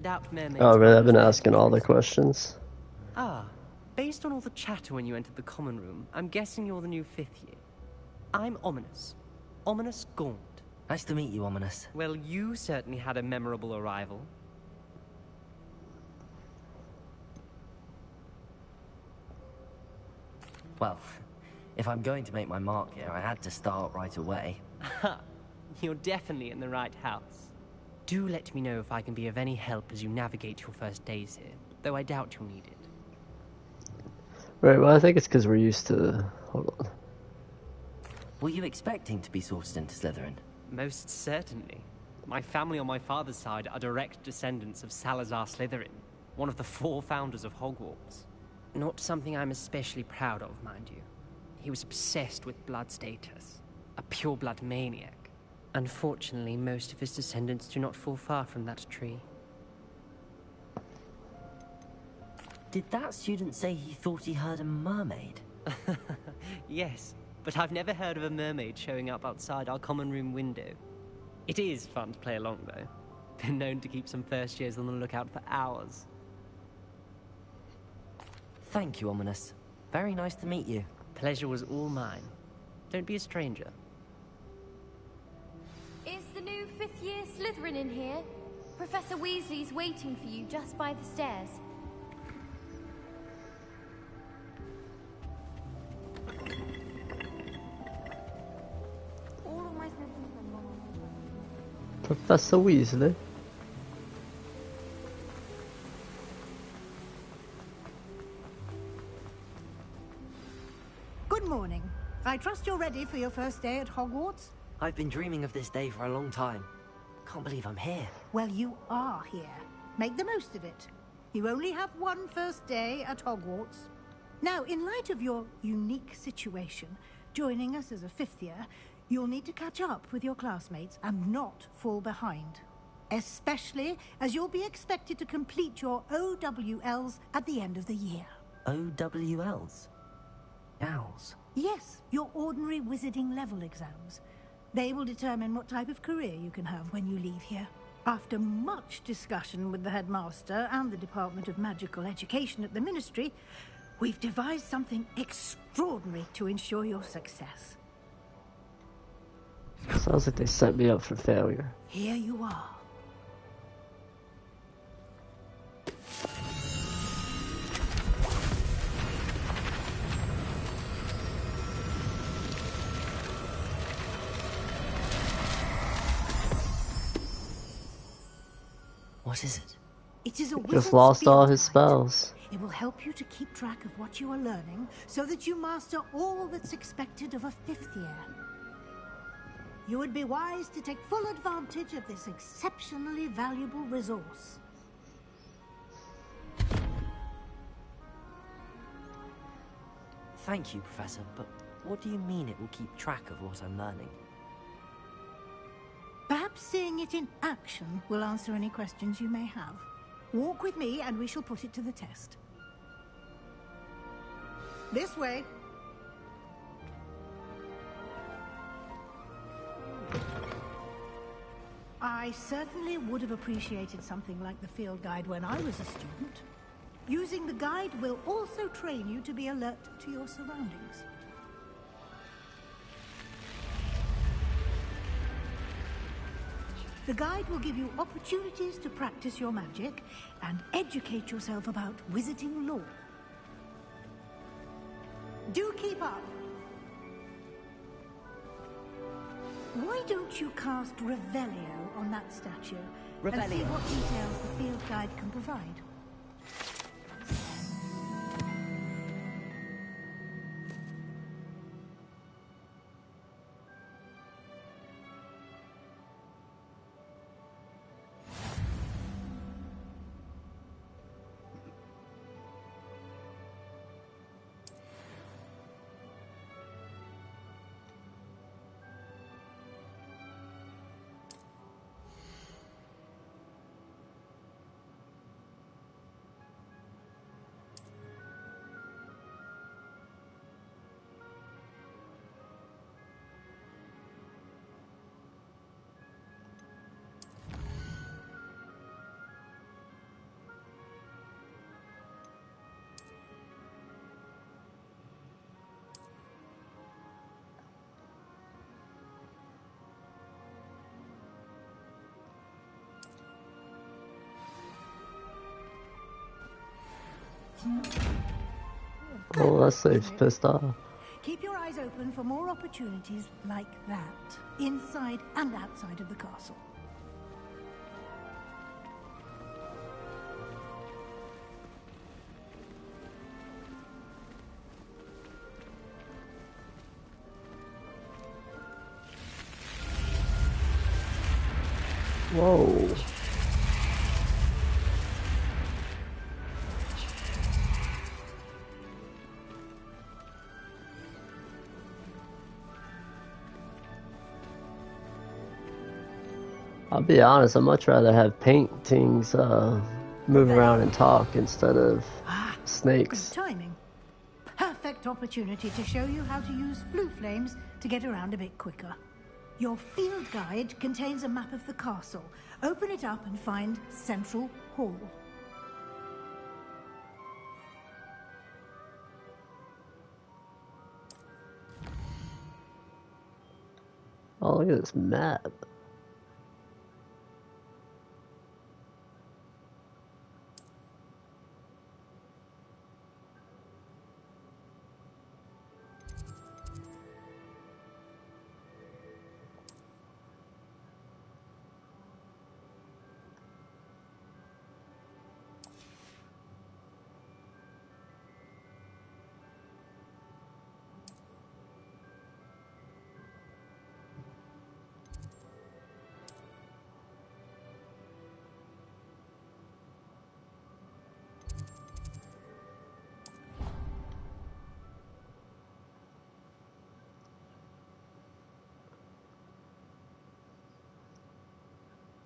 Doubt mermaids.
Oh, really? I've been asking all the questions.
Ah, based on all the chatter when you entered the common room, I'm guessing you're the new 5th year. I'm Ominous. Ominous Gaunt.
Nice to meet you, Ominous.
Well, you certainly had a memorable arrival.
Well, if I'm going to make my mark here, I had to start right away.
Ha! You're definitely in the right house. Do let me know if I can be of any help as you navigate your first days here, though I doubt you'll need it.
Right, well, I think it's because we're used to... Hold on.
Were you expecting to be sorted into Slytherin?
Most certainly. My family on my father's side are direct descendants of Salazar Slytherin, one of the 4 founders of Hogwarts. Not something I'm especially proud of, mind you. He was obsessed with blood status. A pure-blood maniac. Unfortunately, most of his descendants do not fall far from that tree.
Did that student say he thought he heard a mermaid?
Yes, but I've never heard of a mermaid showing up outside our common room window. It is fun to play along, though. Been known to keep some first years on the lookout for hours.
Thank you, Ominous. Very nice to meet you.
Pleasure was all mine. Don't be a stranger.
Is the new 5th year Slytherin in here? Professor Weasley's waiting for you just by the stairs.
Professor Weasley?
Good morning. I trust you're ready for your first day at Hogwarts?
I've been dreaming of this day for a long time. Can't believe I'm here.
Well, you are here. Make the most of it. You only have one first day at Hogwarts. Now, in light of your unique situation, joining us as a 5th year, you'll need to catch up with your classmates and not fall behind. Especially as you'll be expected to complete your OWLs at the end of the year.
OWLs? Owls?
Yes, your ordinary wizarding level exams. They will determine what type of career you can have when you leave here. After much discussion with the headmaster and the Department of Magical Education at the Ministry, we've devised something extraordinary to ensure your success.
Sounds like they set me up for failure.
Here you are.
What is it?
It is a
Just
wizard's
lost all
field
his
guide.
spells.
It will help you to keep track of what you are learning so that you master all that's expected of a 5th year. You would be wise to take full advantage of this exceptionally valuable resource.
Thank you, Professor, but what do you mean it will keep track of what I'm learning?
Perhaps seeing it in action will answer any questions you may have. Walk with me and we shall put it to the test. This way. I certainly would have appreciated something like the field guide when I was a student. Using the guide will also train you to be alert to your surroundings. The guide will give you opportunities to practice your magic and educate yourself about wizarding lore. Do keep up! Why don't you cast Revelio on that statue and see
Revelio.
what details the field guide can provide?
Oh, that save's pissed off.
Keep your eyes open for more opportunities like that, inside and outside of the castle.
Whoa. I'll be honest, I'd much rather have paintings move around and talk instead of snakes.
Good timing. Perfect opportunity to show you how to use blue flames to get around a bit quicker. Your field guide contains a map of the castle. Open it up and find Central Hall.
Oh, look at this map.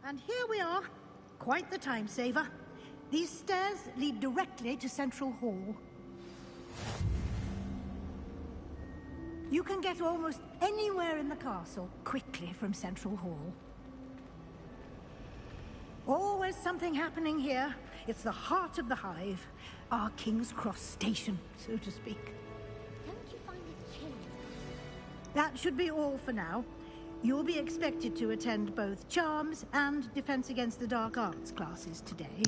And here we are. Quite the time saver. These stairs lead directly to Central Hall. You can get almost anywhere in the castle quickly from Central Hall. Always something happening here. It's the heart of the hive. Our King's Cross station, so to speak.
Don't you find it chilly?
That should be all for now. You'll be expected to attend both Charms and Defense Against the Dark Arts classes today.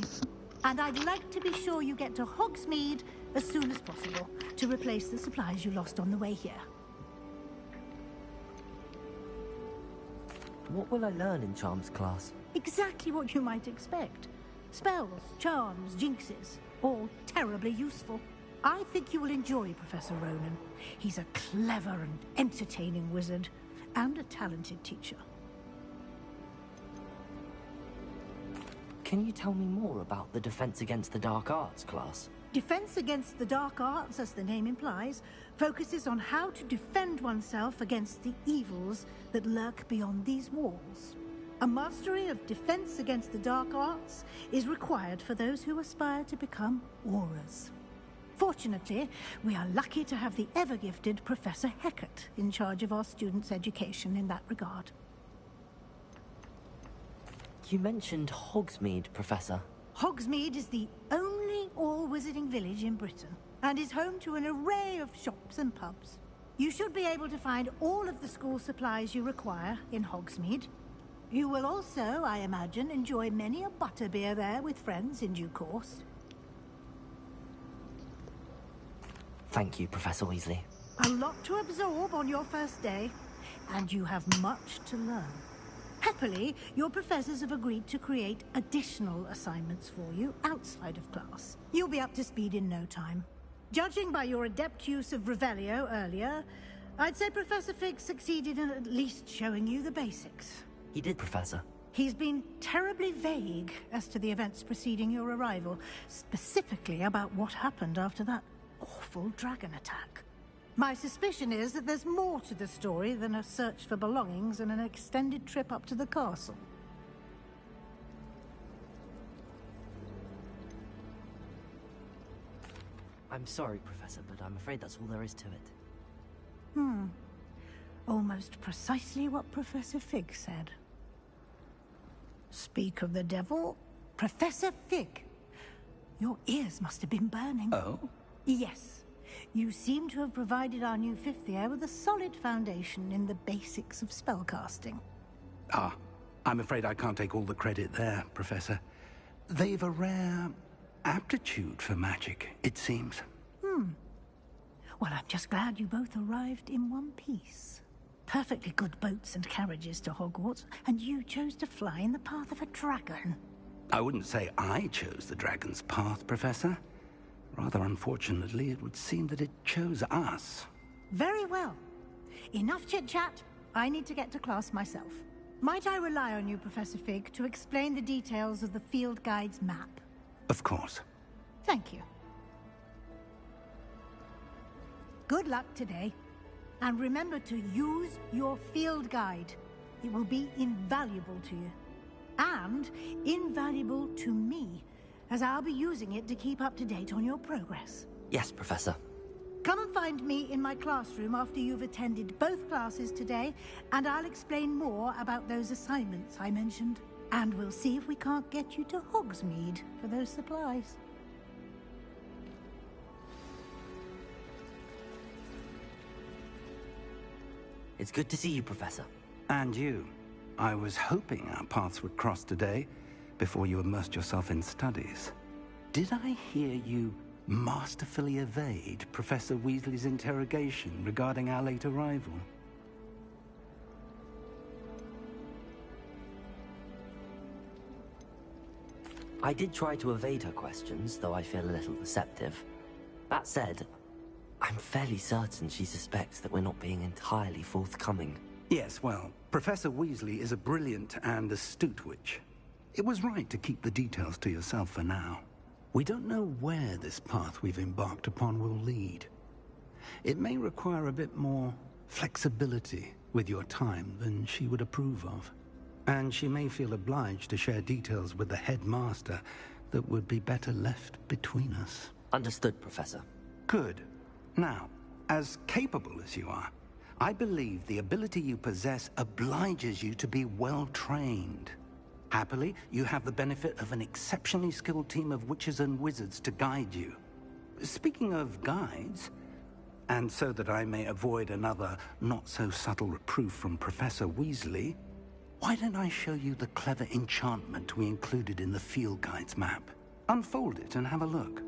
And I'd like to be sure you get to Hogsmeade as soon as possible to replace the supplies you lost on the way here.
What will I learn in Charms class?
Exactly what you might expect. Spells, charms, jinxes, all terribly useful. I think you will enjoy Professor Ronan. He's a clever and entertaining wizard, and a talented teacher.
Can you tell me more about the Defense Against the Dark Arts class?
Defense against the dark arts, as the name implies, focuses on how to defend oneself against the evils that lurk beyond these walls. A mastery of defense against the dark arts is required for those who aspire to become Aurors. Fortunately, we are lucky to have the ever-gifted Professor Hecat in charge of our students' education in that regard.
You mentioned Hogsmeade, Professor.
Hogsmeade is the only all-wizarding village in Britain, and is home to an array of shops and pubs. You should be able to find all of the school supplies you require in Hogsmeade. You will also, I imagine, enjoy many a butterbeer there with friends in due course.
Thank you, Professor Weasley.
A lot to absorb on your first day, and you have much to learn. Happily, your professors have agreed to create additional assignments for you outside of class. You'll be up to speed in no time. Judging by your adept use of Revelio earlier, I'd say Professor Fig succeeded in at least showing you the basics.
He did, Professor.
He's been terribly vague as to the events preceding your arrival, specifically about what happened after that awful dragon attack. My suspicion is that there's more to the story than a search for belongings and an extended trip up to the castle.
I'm sorry, Professor, but I'm afraid that's all there is to it.
Almost precisely what Professor Fig said. Speak of the devil, Professor Fig. Your ears must have been burning.
Oh?
Yes. You seem to have provided our new fifth year with a solid foundation in the basics of spellcasting.
Ah, I'm afraid I can't take all the credit there, Professor. They've a rare aptitude for magic, it seems.
Well, I'm just glad you both arrived in one piece. Perfectly good boats and carriages to Hogwarts, and you chose to fly in the path of a dragon.
I wouldn't say I chose the dragon's path, Professor. Rather unfortunately, it would seem that it chose us.
Very well. Enough chit-chat. I need to get to class myself. Might I rely on you, Professor Fig, to explain the details of the field guide's map?
Of course.
Thank you. Good luck today. And remember to use your field guide. It will be invaluable to you. And invaluable to me, as I'll be using it to keep up to date on your progress.
Yes, Professor.
Come and find me in my classroom after you've attended both classes today, and I'll explain more about those assignments I mentioned. And we'll see if we can't get you to Hogsmeade for those supplies.
It's good to see you, Professor.
And you. I was hoping our paths would cross today, before you immersed yourself in studies. Did I hear you masterfully evade Professor Weasley's interrogation regarding our late arrival?
I did try to evade her questions, though I feel a little deceptive. That said, I'm fairly certain she suspects that we're not being entirely forthcoming.
Yes, well, Professor Weasley is a brilliant and astute witch. It was right to keep the details to yourself for now. We don't know where this path we've embarked upon will lead. It may require a bit more flexibility with your time than she would approve of. And she may feel obliged to share details with the headmaster that would be better left between us.
Understood, Professor.
Good. Now, as capable as you are, I believe the ability you possess obliges you to be well trained. Happily, you have the benefit of an exceptionally skilled team of witches and wizards to guide you. Speaking of guides, and so that I may avoid another not-so-subtle reproof from Professor Weasley, why don't I show you the clever enchantment we included in the field guide's map? Unfold it and have a look.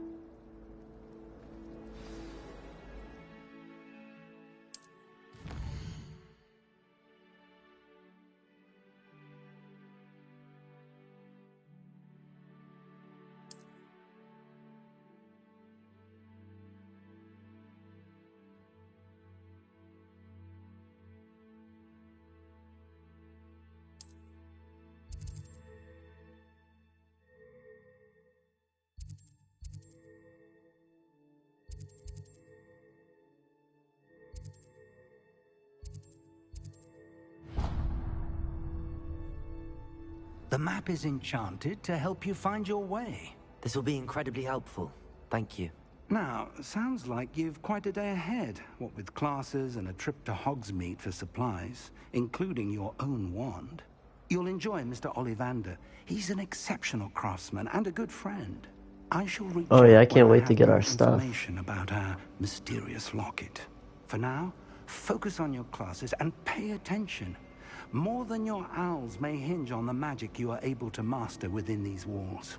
The map is enchanted to help you find your way.
This will be incredibly helpful. Thank you.
Now, sounds like you've quite a day ahead, what with classes and a trip to Hogsmeade for supplies, including your own wand. You'll enjoy Mr. Ollivander. He's an exceptional craftsman and a good friend. I shall reach
Oh yeah, I
out
can't
when
wait to
have
get
more
our stuff.
information about our mysterious locket. For now, focus on your classes and pay attention. More than your owls may hinge on the magic you are able to master within these walls.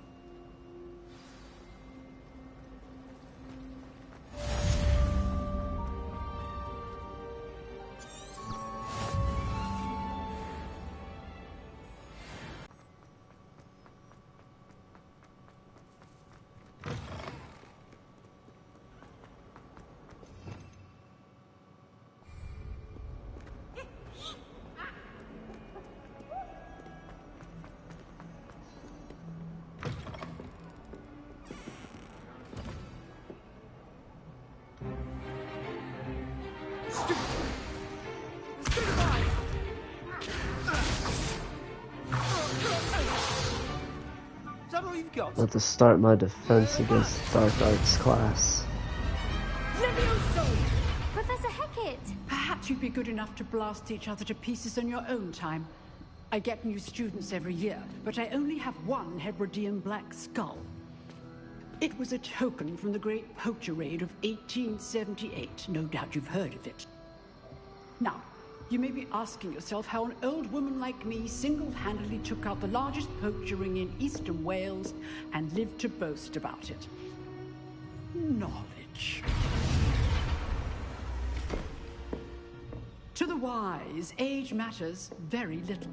I have to start my defense against Dark Arts class.
Levioso!
Professor Hecat!
Perhaps you'd be good enough to blast each other to pieces in your own time. I get new students every year, but I only have one Hebridean black skull. It was a token from the Great Poacher Raid of 1878. No doubt you've heard of it. Now, you may be asking yourself how an old woman like me single-handedly took out the largest poacher ring in eastern Wales and lived to boast about it. Knowledge. To the wise, age matters very little.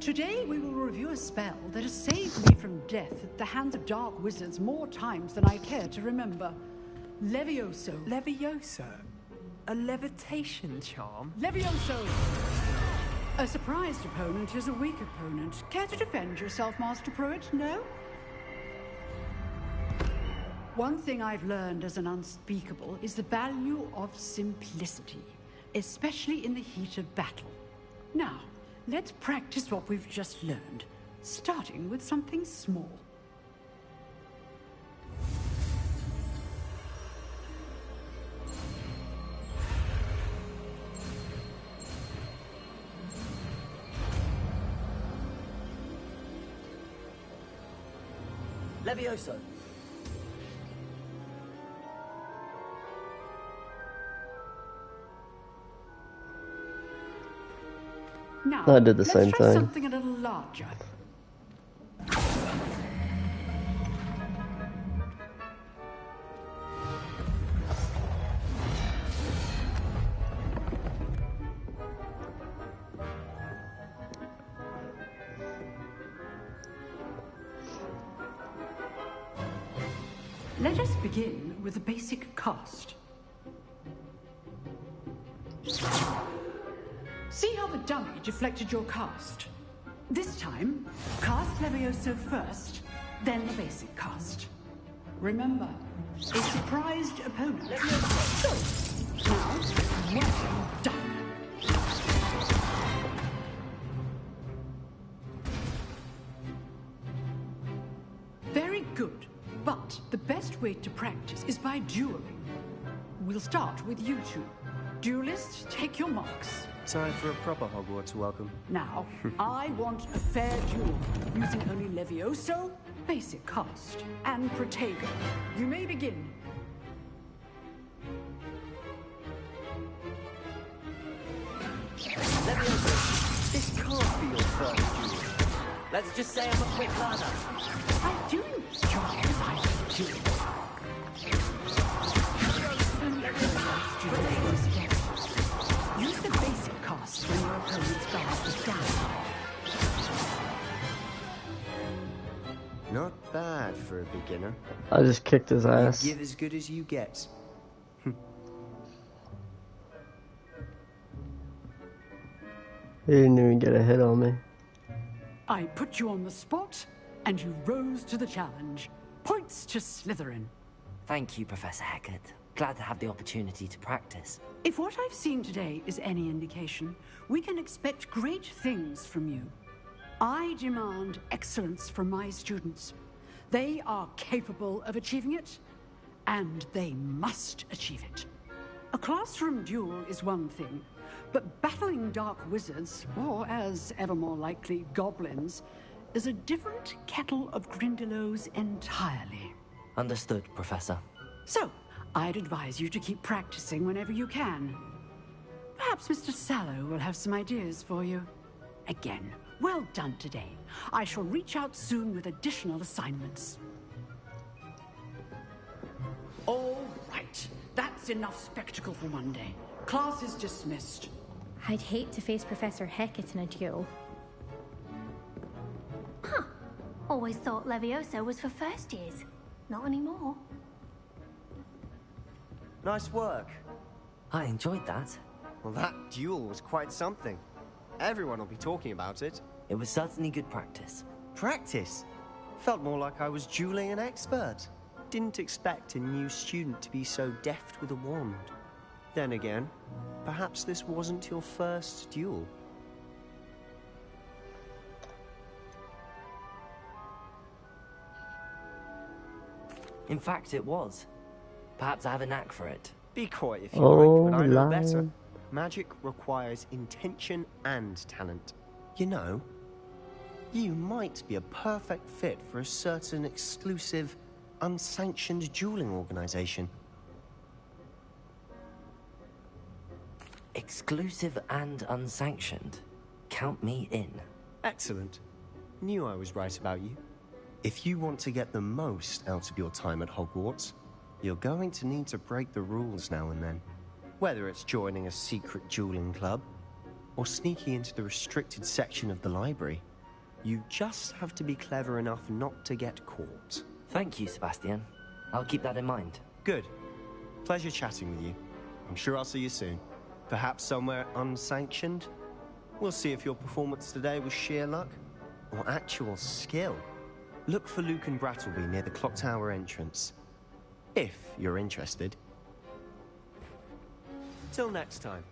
Today we will review a spell that has saved me from death at the hands of dark wizards more times than I care to remember. Levioso.
Levioso? A levitation charm?
Levioso! A surprised opponent is a weak opponent. Care to defend yourself, Master Pruitt? No? One thing I've learned as an unspeakable is the value of simplicity, especially in the heat of battle. Now, let's practice what we've just learned, starting with something small.
Levioso.
Now,
I did the
let's
same
try
thing.
something a little larger. Let us begin with the basic cast. See how the dummy deflected your cast? This time, cast Levioso first, then the basic cast. Remember, a surprised opponent. Good. Now, well done. Very good. But the best way to practice is by dueling. We'll start with you two. Duelists, take your marks.
Time for a proper Hogwarts welcome.
Now, I want a fair duel, using only Levioso, basic cast, and Protego. You may begin.
Levioso, this can't be your first duel. Let's just say I'm a quick learner.
I do enjoy my duels. Use the basic cast when your opponent's guard is down.
Not bad for a beginner.
I just kicked his ass.
You give as good as you get.
He didn't even get a hit on me.
I put you on the spot, and you rose to the challenge. Points to Slytherin.
Thank you, Professor Hecat. Glad to have the opportunity to practice.
If what I've seen today is any indication, we can expect great things from you. I demand excellence from my students. They are capable of achieving it, and they must achieve it. A classroom duel is one thing, but battling dark wizards, or as ever more likely, goblins, is a different kettle of Grindylows entirely.
Understood, Professor.
So, I'd advise you to keep practicing whenever you can. Perhaps Mr. Sallow will have some ideas for you. Again, well done today. I shall reach out soon with additional assignments. All right. That's enough spectacle for one day. Class is dismissed.
I'd hate to face Professor Hecat in a duel.
Huh. Always thought Levioso was for first years. Not anymore.
Nice work.
I enjoyed that.
Well, that duel was quite something. Everyone will be talking about it.
It was certainly good practice.
Practice? Felt more like I was dueling an expert. Didn't expect a new student to be so deft with a wand. Then again, perhaps this wasn't your first duel.
In fact, it was. Perhaps I have a knack for it.
Be coy if you like, but I know
lion.
better. Magic requires intention and talent. You know, you might be a perfect fit for a certain exclusive, unsanctioned dueling organization.
Exclusive and unsanctioned. Count me in.
Excellent. Knew I was right about you. If you want to get the most out of your time at Hogwarts, you're going to need to break the rules now and then. Whether it's joining a secret dueling club, or sneaking into the restricted section of the library, you just have to be clever enough not to get caught.
Thank you, Sebastian. I'll keep that in mind.
Good. Pleasure chatting with you. I'm sure I'll see you soon. Perhaps somewhere unsanctioned? We'll see if your performance today was sheer luck, or actual skill. Look for Luke and Brattleby near the clock tower entrance. If you're interested. Till next time.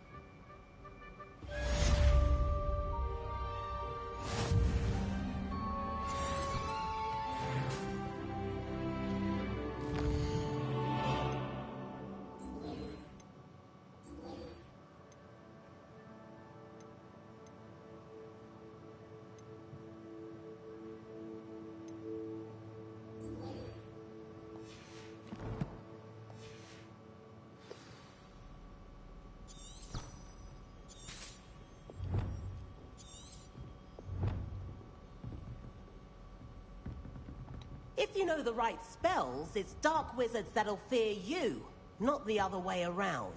If you know the right spells, it's dark wizards that'll fear you, not the other way around.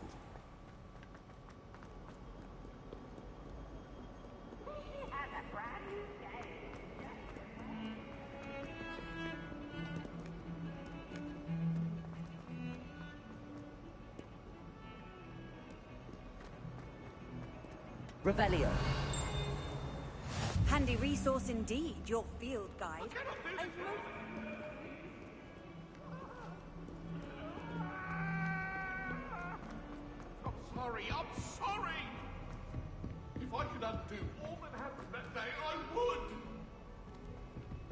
Revelio.
Handy resource indeed, your field guide.
I'm sorry! If I could undo all that happened that day, I would!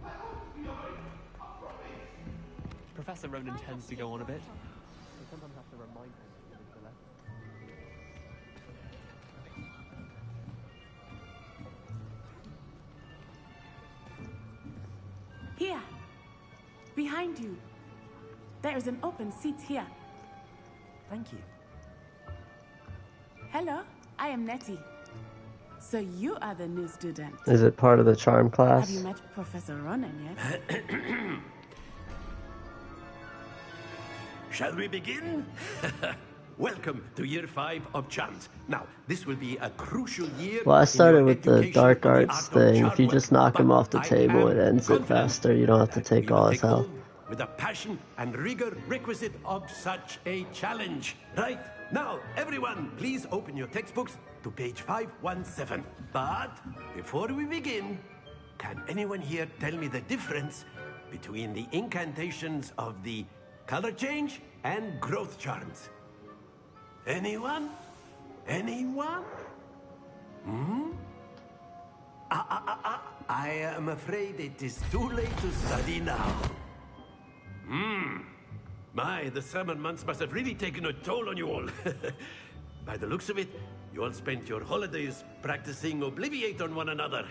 I hope to be honest, I promise!
Professor Ronan tends to go on a bit. I sometimes have to remind him to give it to left.
Here. Behind you. There is an open seat here.
Thank you.
Hello, I am Nettie. So you are the new student.
Is it part of the charm class?
Have you met Professor Ronan yet?
Shall we begin? Welcome to year 5 of charms. Now, this will be a crucial year.
Well, I started with the
education
dark
in the
arts
art of
thing.
charm
If you just
work.
knock him off the
But
table,
I
it
am
ends it
confident
faster. You don't have to
that
take
we
all
will
his
take
health.
hold with the passion and rigor requisite of such a challenge. Right? Now, everyone, please open your textbooks to page 517. But before we begin, can anyone here tell me the difference between the incantations of the color change and growth charms? Anyone? Anyone? Hmm? I am afraid it is too late to study now. My, the summer months must have really taken a toll on you all. By the looks of it, you all spent your holidays practicing Obliviate on one another.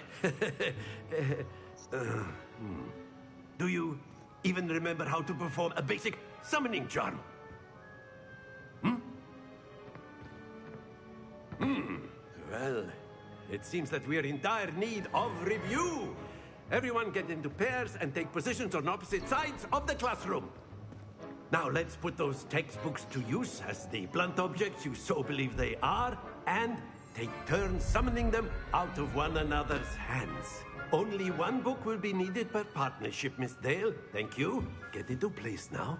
Do you even remember how to perform a basic summoning charm? Well, it seems that we are in dire need of review. Everyone get into pairs and take positions on opposite sides of the classroom. Now let's put those textbooks to use as the blunt objects you so believe they are, and take turns summoning them out of one another's hands. Only one book will be needed per partnership, Miss Dale. Thank you. Get into place now.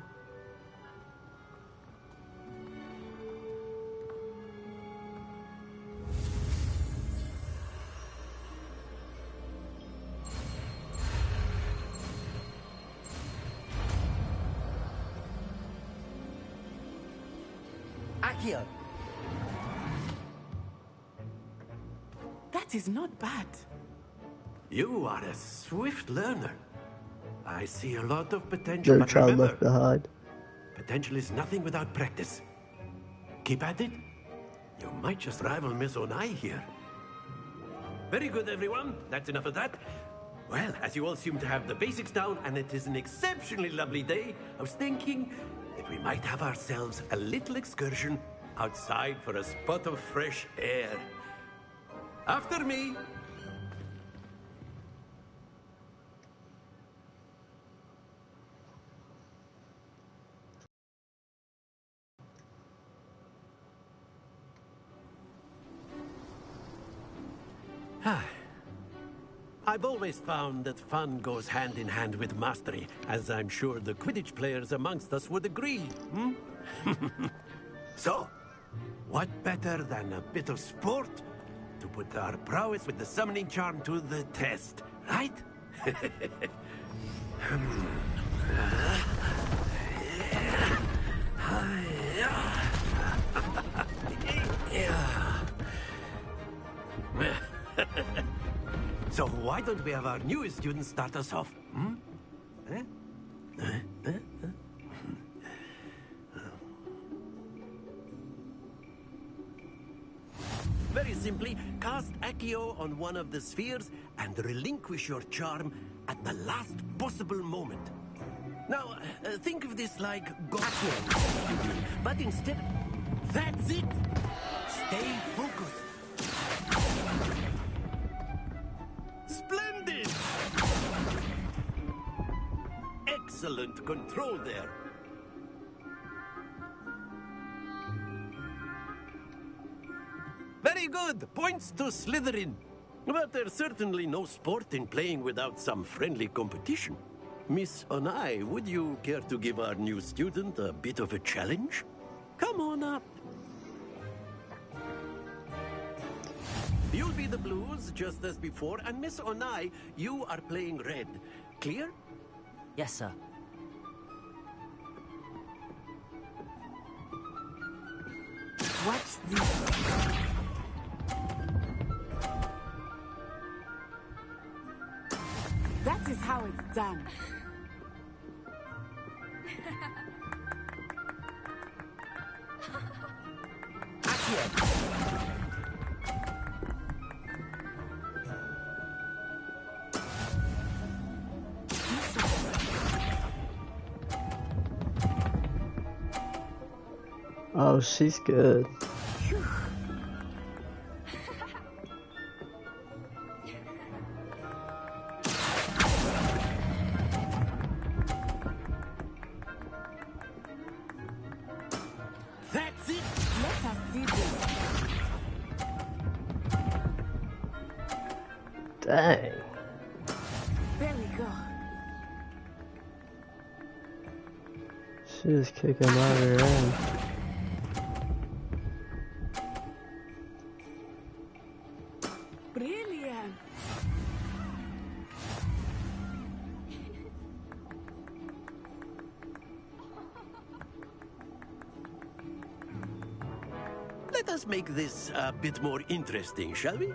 Accio!
That is not bad.
You are a swift learner. I see a lot of potential,
No
but
child
remember,
left behind.
potential is nothing without practice. Keep at it. You might just rival Miss Onai here. Very good, everyone. That's enough of that. Well, as you all seem to have the basics down, and it is an exceptionally lovely day, I was thinking that we might have ourselves a little excursion outside for a spot of fresh air. After me. I've always found that fun goes hand in hand with mastery, as I'm sure the Quidditch players amongst us would agree. So, what better than a bit of sport to put our prowess with the summoning charm to the test, right? So why don't we have our newest student start us off? Very simply, cast Accio on one of the spheres and relinquish your charm at the last possible moment. Now, think of this like Gaussian, but instead, that's it! Stay focused. Splendid! Excellent control there. Very good. Points to Slytherin. But there's certainly no sport in playing without some friendly competition. Miss Onai, would you care to give our new student a bit of a challenge? Come on up. You'll be the blues, just as before, and Miss Onai, you are playing red. Clear?
Yes, sir.
What's this? That is how it's done.
Oh, she's good.
That's it!
Let us see this.
Dang.
There we go.
She was kicking out of her end.
Brilliant.
Let us make this a bit more interesting, shall we?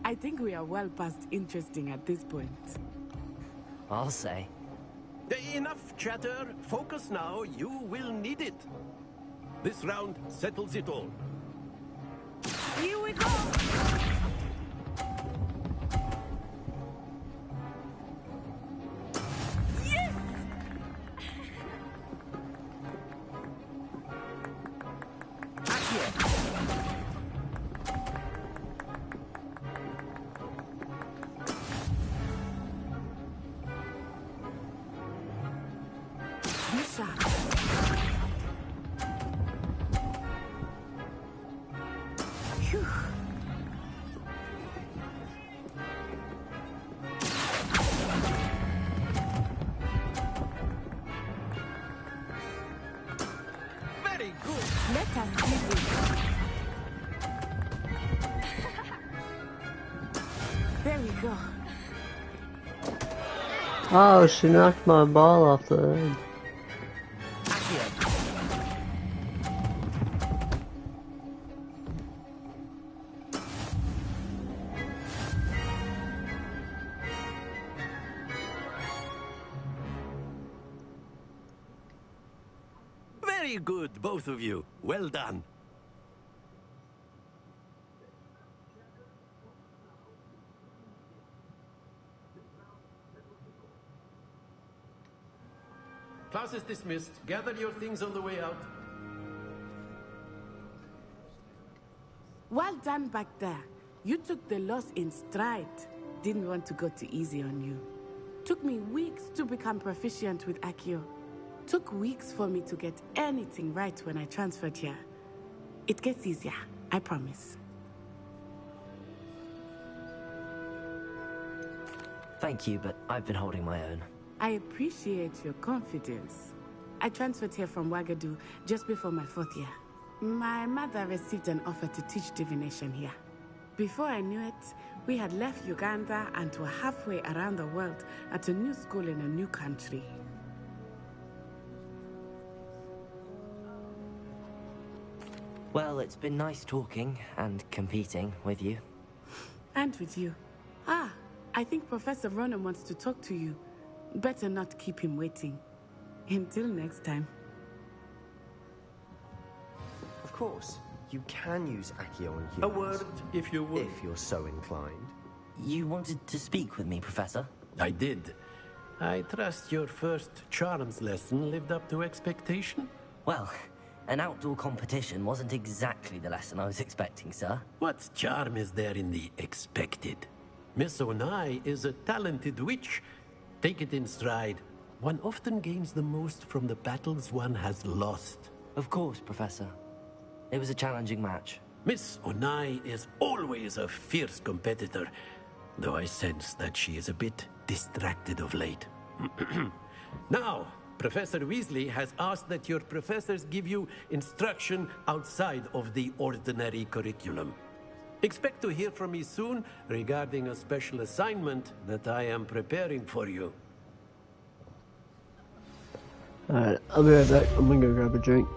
I think we are well past interesting at this point.
I'll say.
Enough chatter. Focus now. You will need it. This round settles it all.
Here we go! Yes!
Very good.
Let us see this. There we go.
Oh, she knocked my ball off the end.
Very good, both of you. Well done. Class is dismissed. Gather your things on the way out.
Well done back there. You took the loss in stride. Didn't want to go too easy on you. Took me weeks to become proficient with Accio. Took weeks for me to get anything right when I transferred here. It gets easier, I promise.
Thank you, but I've been holding my own.
I appreciate your confidence. I transferred here from Wagadu just before my 4th year. My mother received an offer to teach divination here. Before I knew it, we had left Uganda and were halfway around the world at a new school in a new country.
Well, it's been nice talking and competing with you.
And with you. Ah, I think Professor Ronan wants to talk to you. Better not keep him waiting. Until next time.
Of course, you can use Accio on humans.
A word, if you would.
If you're so inclined.
You wanted to speak with me, Professor?
I did. I trust your first charms lesson lived up to expectation?
Well, an outdoor competition wasn't exactly the lesson I was expecting, sir.
What charm is there in the expected? Miss Onai is a talented witch. Take it in stride. One often gains the most from the battles one has lost.
Of course, Professor. It was a challenging match.
Miss Onai is always a fierce competitor, though I sense that she is a bit distracted of late. Now, Professor Weasley has asked that your professors give you instruction outside of the ordinary curriculum. Expect to hear from me soon regarding a special assignment that I am preparing for you.
Alright, I'll be right back. I'm gonna go grab a drink.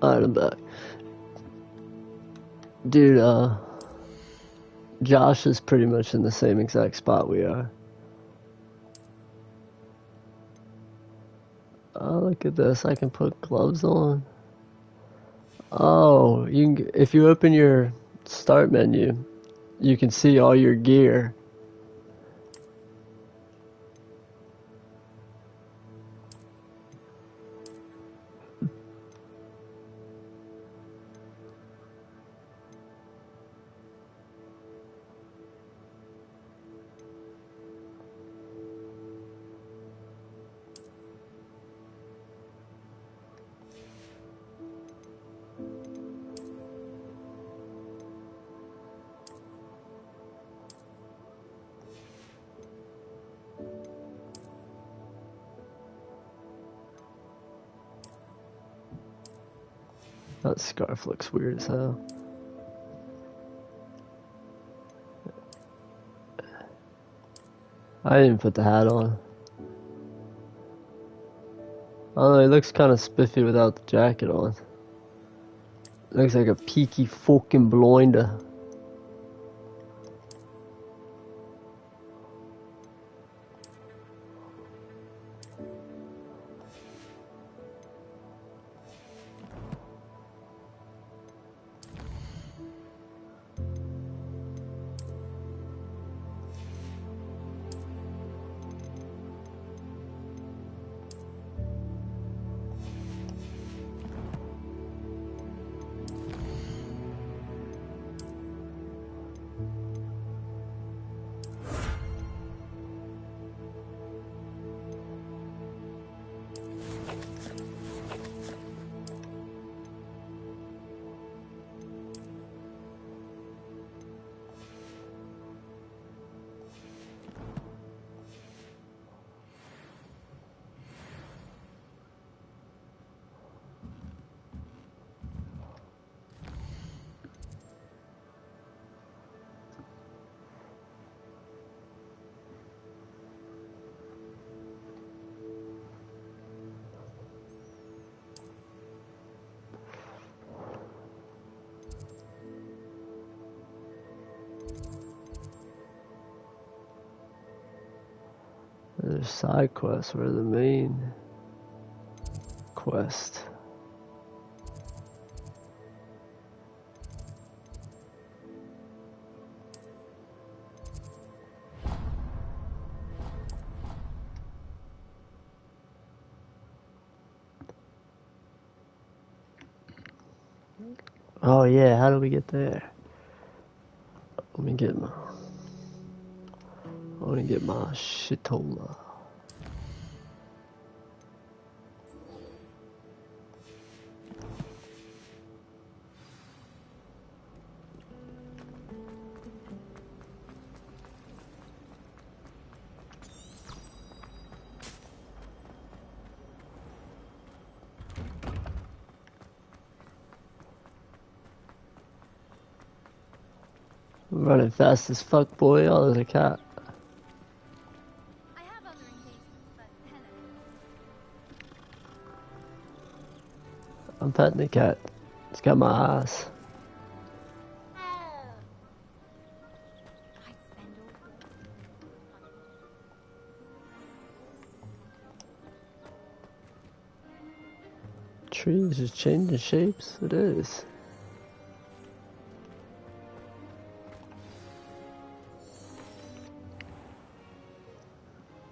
Alright, I'm back. Dude, Josh is pretty much in the same exact spot we are. Oh, look at this. I can put gloves on. Oh, you can, if you open your start menu, you can see all your gear. That scarf looks weird as hell. I didn't put the hat on. Oh, it looks kind of spiffy without the jacket on. Looks like a peaky fucking blinder. There's side quests. Where the main quest? Oh yeah, how do we get there? Let me get my shitola. I'm running fast as fuck, boy. Oh, there's a cat. I'm petting the cat. It's got my eyes. Trees is changing shapes. It is.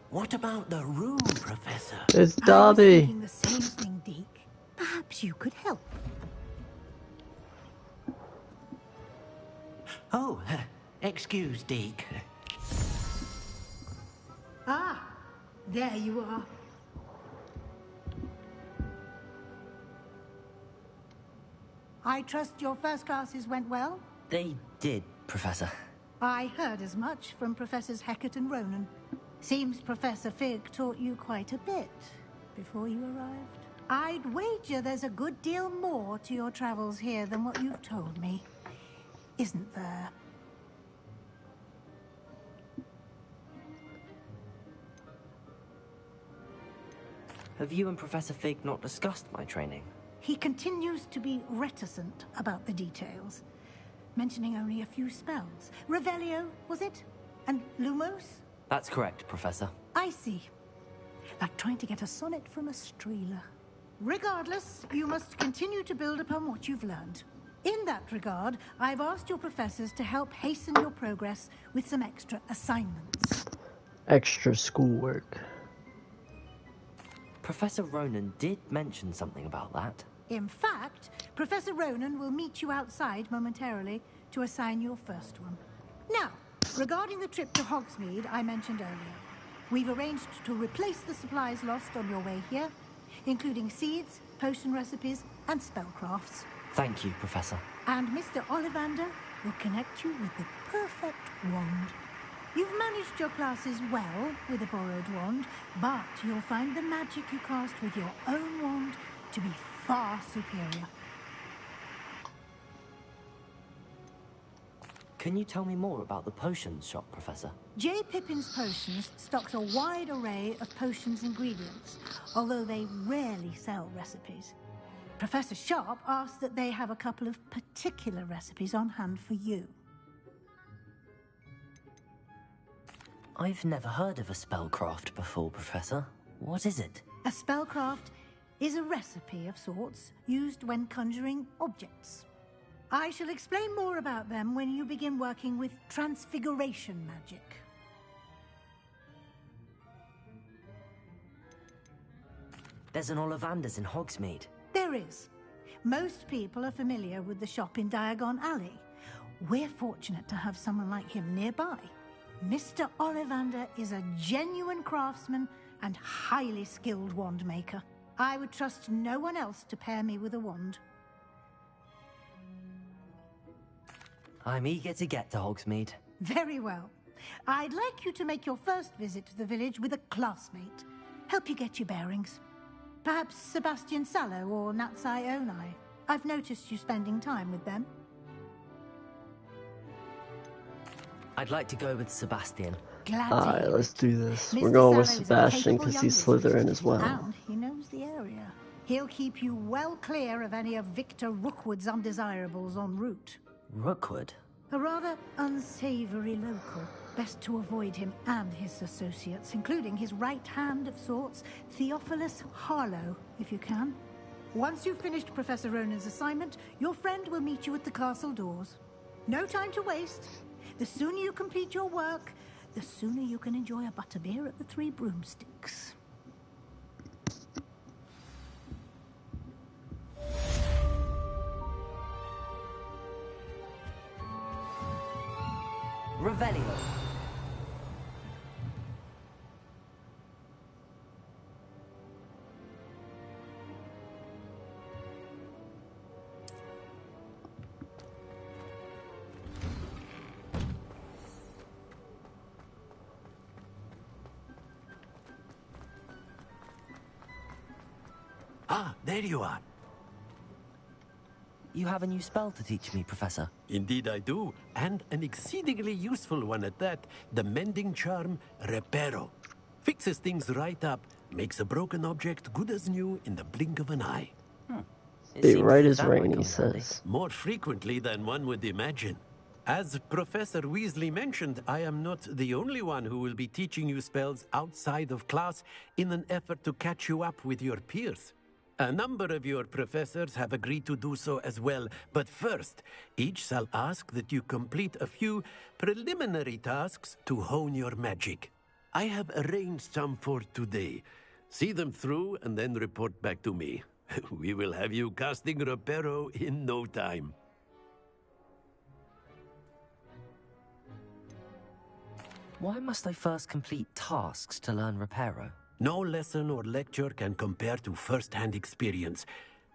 What about the room, Professor?
It's
I was
Dobby.
thinking the same thing, Deke. Perhaps you could help.
Oh, excuse, Deke.
Ah, there you are. I trust your first classes went well?
They did, Professor.
I heard as much from Professors Hecat and Ronan. Seems Professor Fig taught you quite a bit before you arrived. I'd wager there's a good deal more to your travels here than what you've told me. Isn't there?
Have you and Professor Fig not discussed my training?
He continues to be reticent about the details, mentioning only a few spells. Revelio, was it? And Lumos?
That's correct, Professor.
I see. Like trying to get a sonnet from a streeler. Regardless, you must continue to build upon what you've learned. In that regard, I've asked your professors to help hasten your progress with some extra assignments.
Extra schoolwork.
Professor Ronan did mention something about that.
In fact, Professor Ronan will meet you outside momentarily to assign your first one. Now, regarding the trip to Hogsmeade I mentioned earlier, we've arranged to replace the supplies lost on your way here, including seeds, potion recipes, and spellcrafts.
Thank you, Professor.
And Mr. Ollivander will connect you with the perfect wand. You've managed your classes well with a borrowed wand, but you'll find the magic you cast with your own wand to be far superior.
Can you tell me more about the potions shop, Professor?
J. Pippin's Potions stocks a wide array of potions ingredients, although they rarely sell recipes. Professor Sharp asked that they have a couple of particular recipes on hand for you.
I've never heard of a spellcraft before, Professor. What is it?
A spellcraft is a recipe of sorts used when conjuring objects. I shall explain more about them when you begin working with transfiguration magic.
There's an Ollivander's in Hogsmeade.
There is. Most people are familiar with the shop in Diagon Alley. We're fortunate to have someone like him nearby. Mr. Ollivander is a genuine craftsman and highly skilled wand maker. I would trust no one else to pair me with a wand.
I'm eager to get to Hogsmeade.
Very well. I'd like you to make your first visit to the village with a classmate. Help you get your bearings. Perhaps Sebastian Sallow or Natsai Onai. I've noticed you spending time with them.
I'd like to go with Sebastian.
Alright, let's do this.
Mr.
We're going with
Sallow is a
Sebastian
capable
because
young
he's
wizard,
Slytherin as well.
And he knows the area. He'll keep you well clear of any of Victor Rookwood's undesirables en route.
Rookwood?
A rather unsavory local. Best to avoid him and his associates, including his right hand of sorts, Theophilus Harlow, if you can. Once you've finished Professor Ronan's assignment, your friend will meet you at the castle doors. No time to waste. The sooner you complete your work, the sooner you can enjoy a butterbeer at the Three Broomsticks.
Revelio.
Ah, there you are.
You have a new spell to teach me, Professor.
Indeed I do, and an exceedingly useful one at that. The mending charm, Reparo. Fixes things right up, makes a broken object good as new in the blink of an eye.
Be right as rain, he says.
More frequently than one would imagine. As Professor Weasley mentioned, I am not the only one who will be teaching you spells outside of class in an effort to catch you up with your peers. A number of your professors have agreed to do so as well, but first, each shall ask that you complete a few preliminary tasks to hone your magic. I have arranged some for today. See them through and then report back to me. We will have you casting Reparo in no time.
Why must I first complete tasks to learn Reparo?
No lesson or lecture can compare to first-hand experience,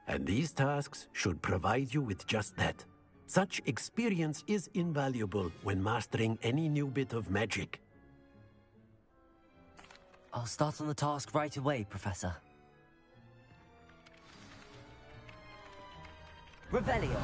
and these tasks should provide you with just that. Such experience is invaluable when mastering any new bit of magic.
I'll start on the task right away, Professor. Revelio.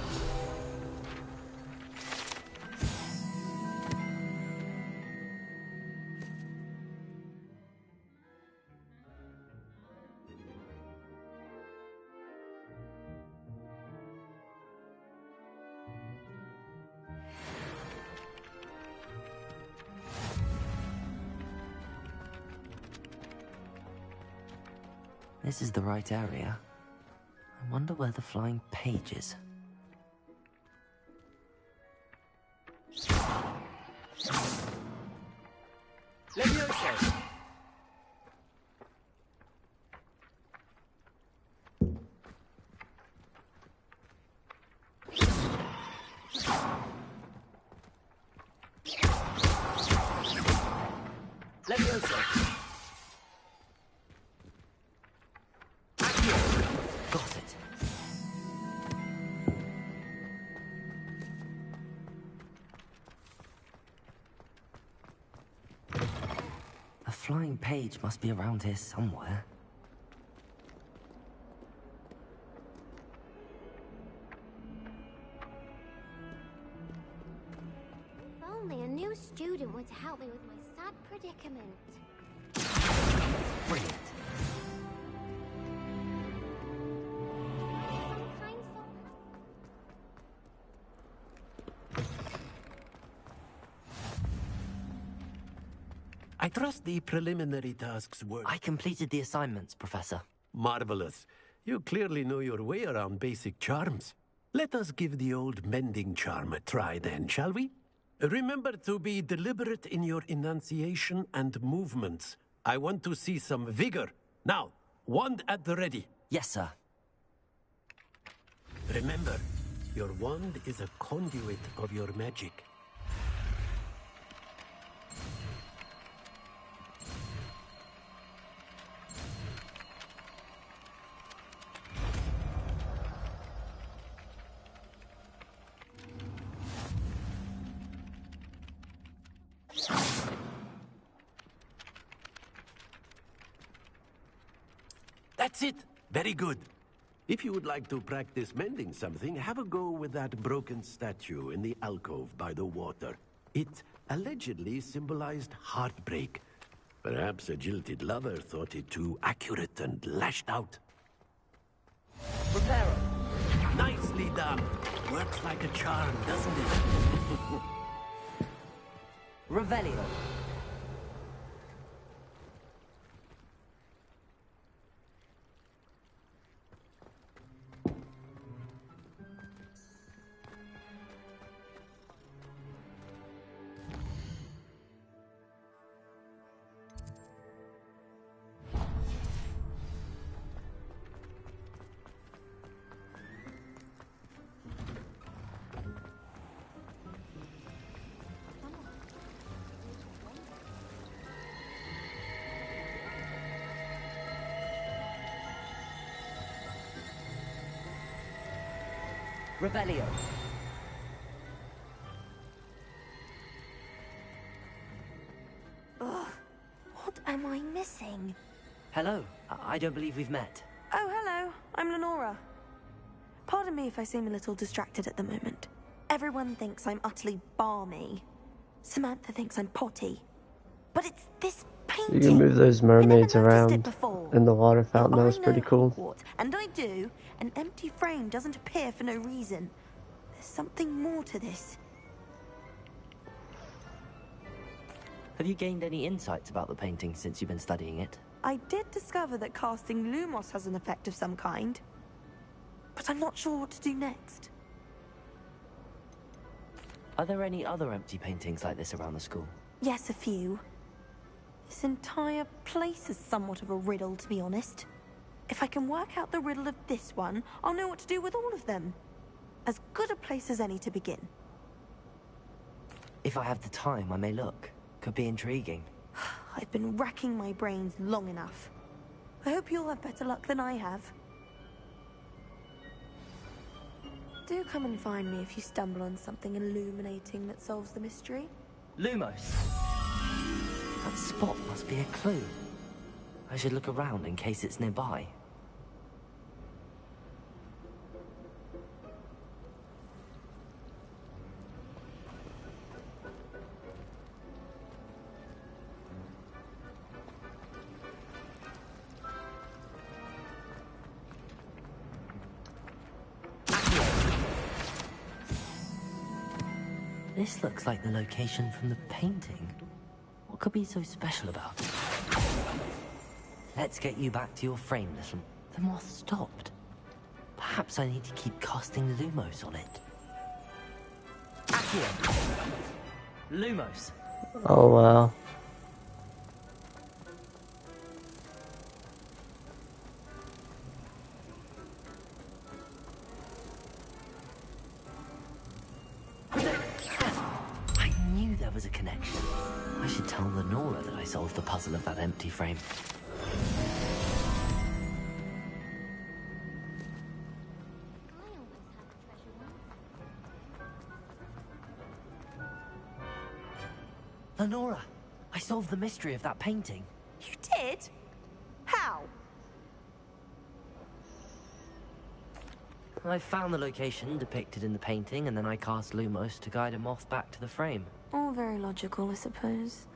This is the right area. I wonder where the flying page is. Levioso! Levioso! Accio! Got it. A flying page must be around here somewhere.
If only a new student were to help me with my sad predicament.
Brilliant.
I trust the preliminary tasks were...
I completed the assignments, Professor.
Marvelous. You clearly know your way around basic charms. Let us give the old mending charm a try then, shall we? Remember to be deliberate in your enunciation and movements. I want to see some vigor. Now, wand at the ready.
Yes, sir.
Remember, your wand is a conduit of your magic. That's it. Very good. If you would like to practice mending something, have a go with that broken statue in the alcove by the water. It allegedly symbolized heartbreak. Perhaps a jilted lover thought it too accurate and lashed out.
Reparo.
Nicely done. Works like a charm, doesn't it?
Revelio. Revelio.
Ugh, what am I missing?
Hello. I don't believe we've met.
Oh, hello. I'm Lenora. Pardon me if I seem a little distracted at the moment. Everyone thinks I'm utterly balmy. Samantha thinks I'm potty. But it's this painting.
You can move those mermaids around
before.
in the water fountain. That
Now,
was pretty cool.
Hogwarts, and I do. An empty frame doesn't appear for no reason. There's something more to this.
Have you gained any insights about the painting since you've been studying it?
I did discover that casting Lumos has an effect of some kind. But I'm not sure what to do next.
Are there any other empty paintings like this around the school?
Yes, a few. This entire place is somewhat of a riddle, to be honest. If I can work out the riddle of this one, I'll know what to do with all of them. As good a place as any to begin.
If I have the time, I may look. Could be intriguing.
I've been racking my brains long enough. I hope you'll have better luck than I have. Do come and find me if you stumble on something illuminating that solves the mystery.
Lumos. That spot must be a clue. I should look around in case it's nearby. This looks like the location from the painting. What could be so special about it? Let's get you back to your frame, little... The moth stopped. Perhaps I need to keep casting Lumos on it. Accio! Lumos!
Oh, wow.
I knew there was a connection. I should tell Lenora that I solved the puzzle of that empty frame. Lenora, I solved the mystery of that painting.
You did? How?
I found the location depicted in the painting, and then I cast Lumos to guide a moth back to the frame.
All very logical, I suppose.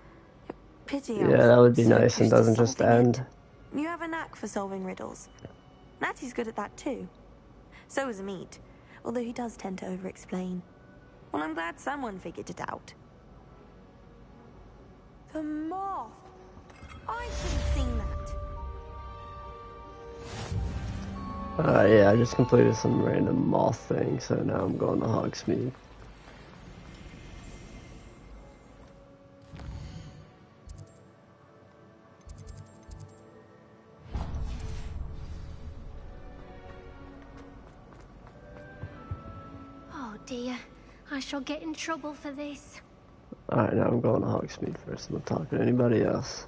Pity.
Yeah, that would be
so
nice and
close to
doesn't just
solving
end.
it. You have a knack for solving riddles. Natty's good at that too. So is Amit, although he does tend to over-explain. Well, I'm glad someone figured it out. The moth! I should have seen that.
Yeah, I just completed some random moth thing, so now I'm going to Hogsmeade.
Oh dear, I shall get in trouble for this.
Alright, now I'm going to Hogsmeade first. I'm not talking to anybody else.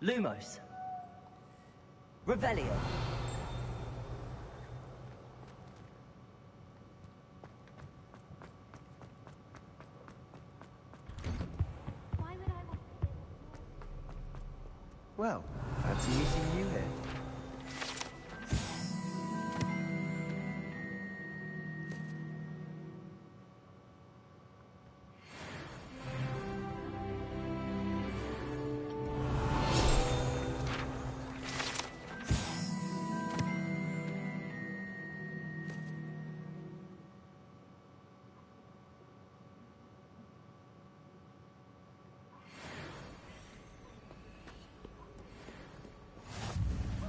Lumos. Revelio.
Well, fancy meeting you here.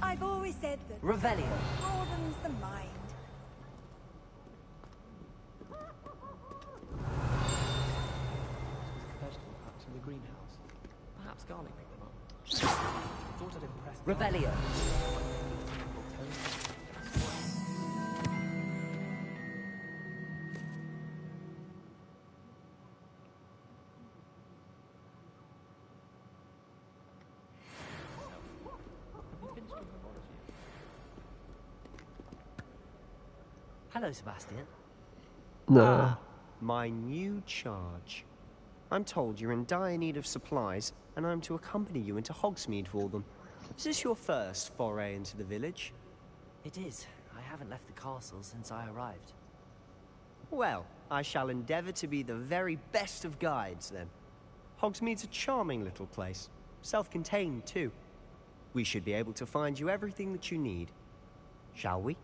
I've always said that
Revelio.
broadens the mind.
Vegetable patch in the greenhouse. Perhaps garlic picked them up. Thought I'd impress them.
Revelio. Hello, Sebastian.
No.
My new charge. I'm told you're in dire need of supplies, and I'm to accompany you into Hogsmeade for them. Is this your first foray into the village?
It is. I haven't left the castle since I arrived.
Well, I shall endeavour to be the very best of guides, then. Hogsmeade's a charming little place. Self-contained, too. We should be able to find you everything that you need. Shall we?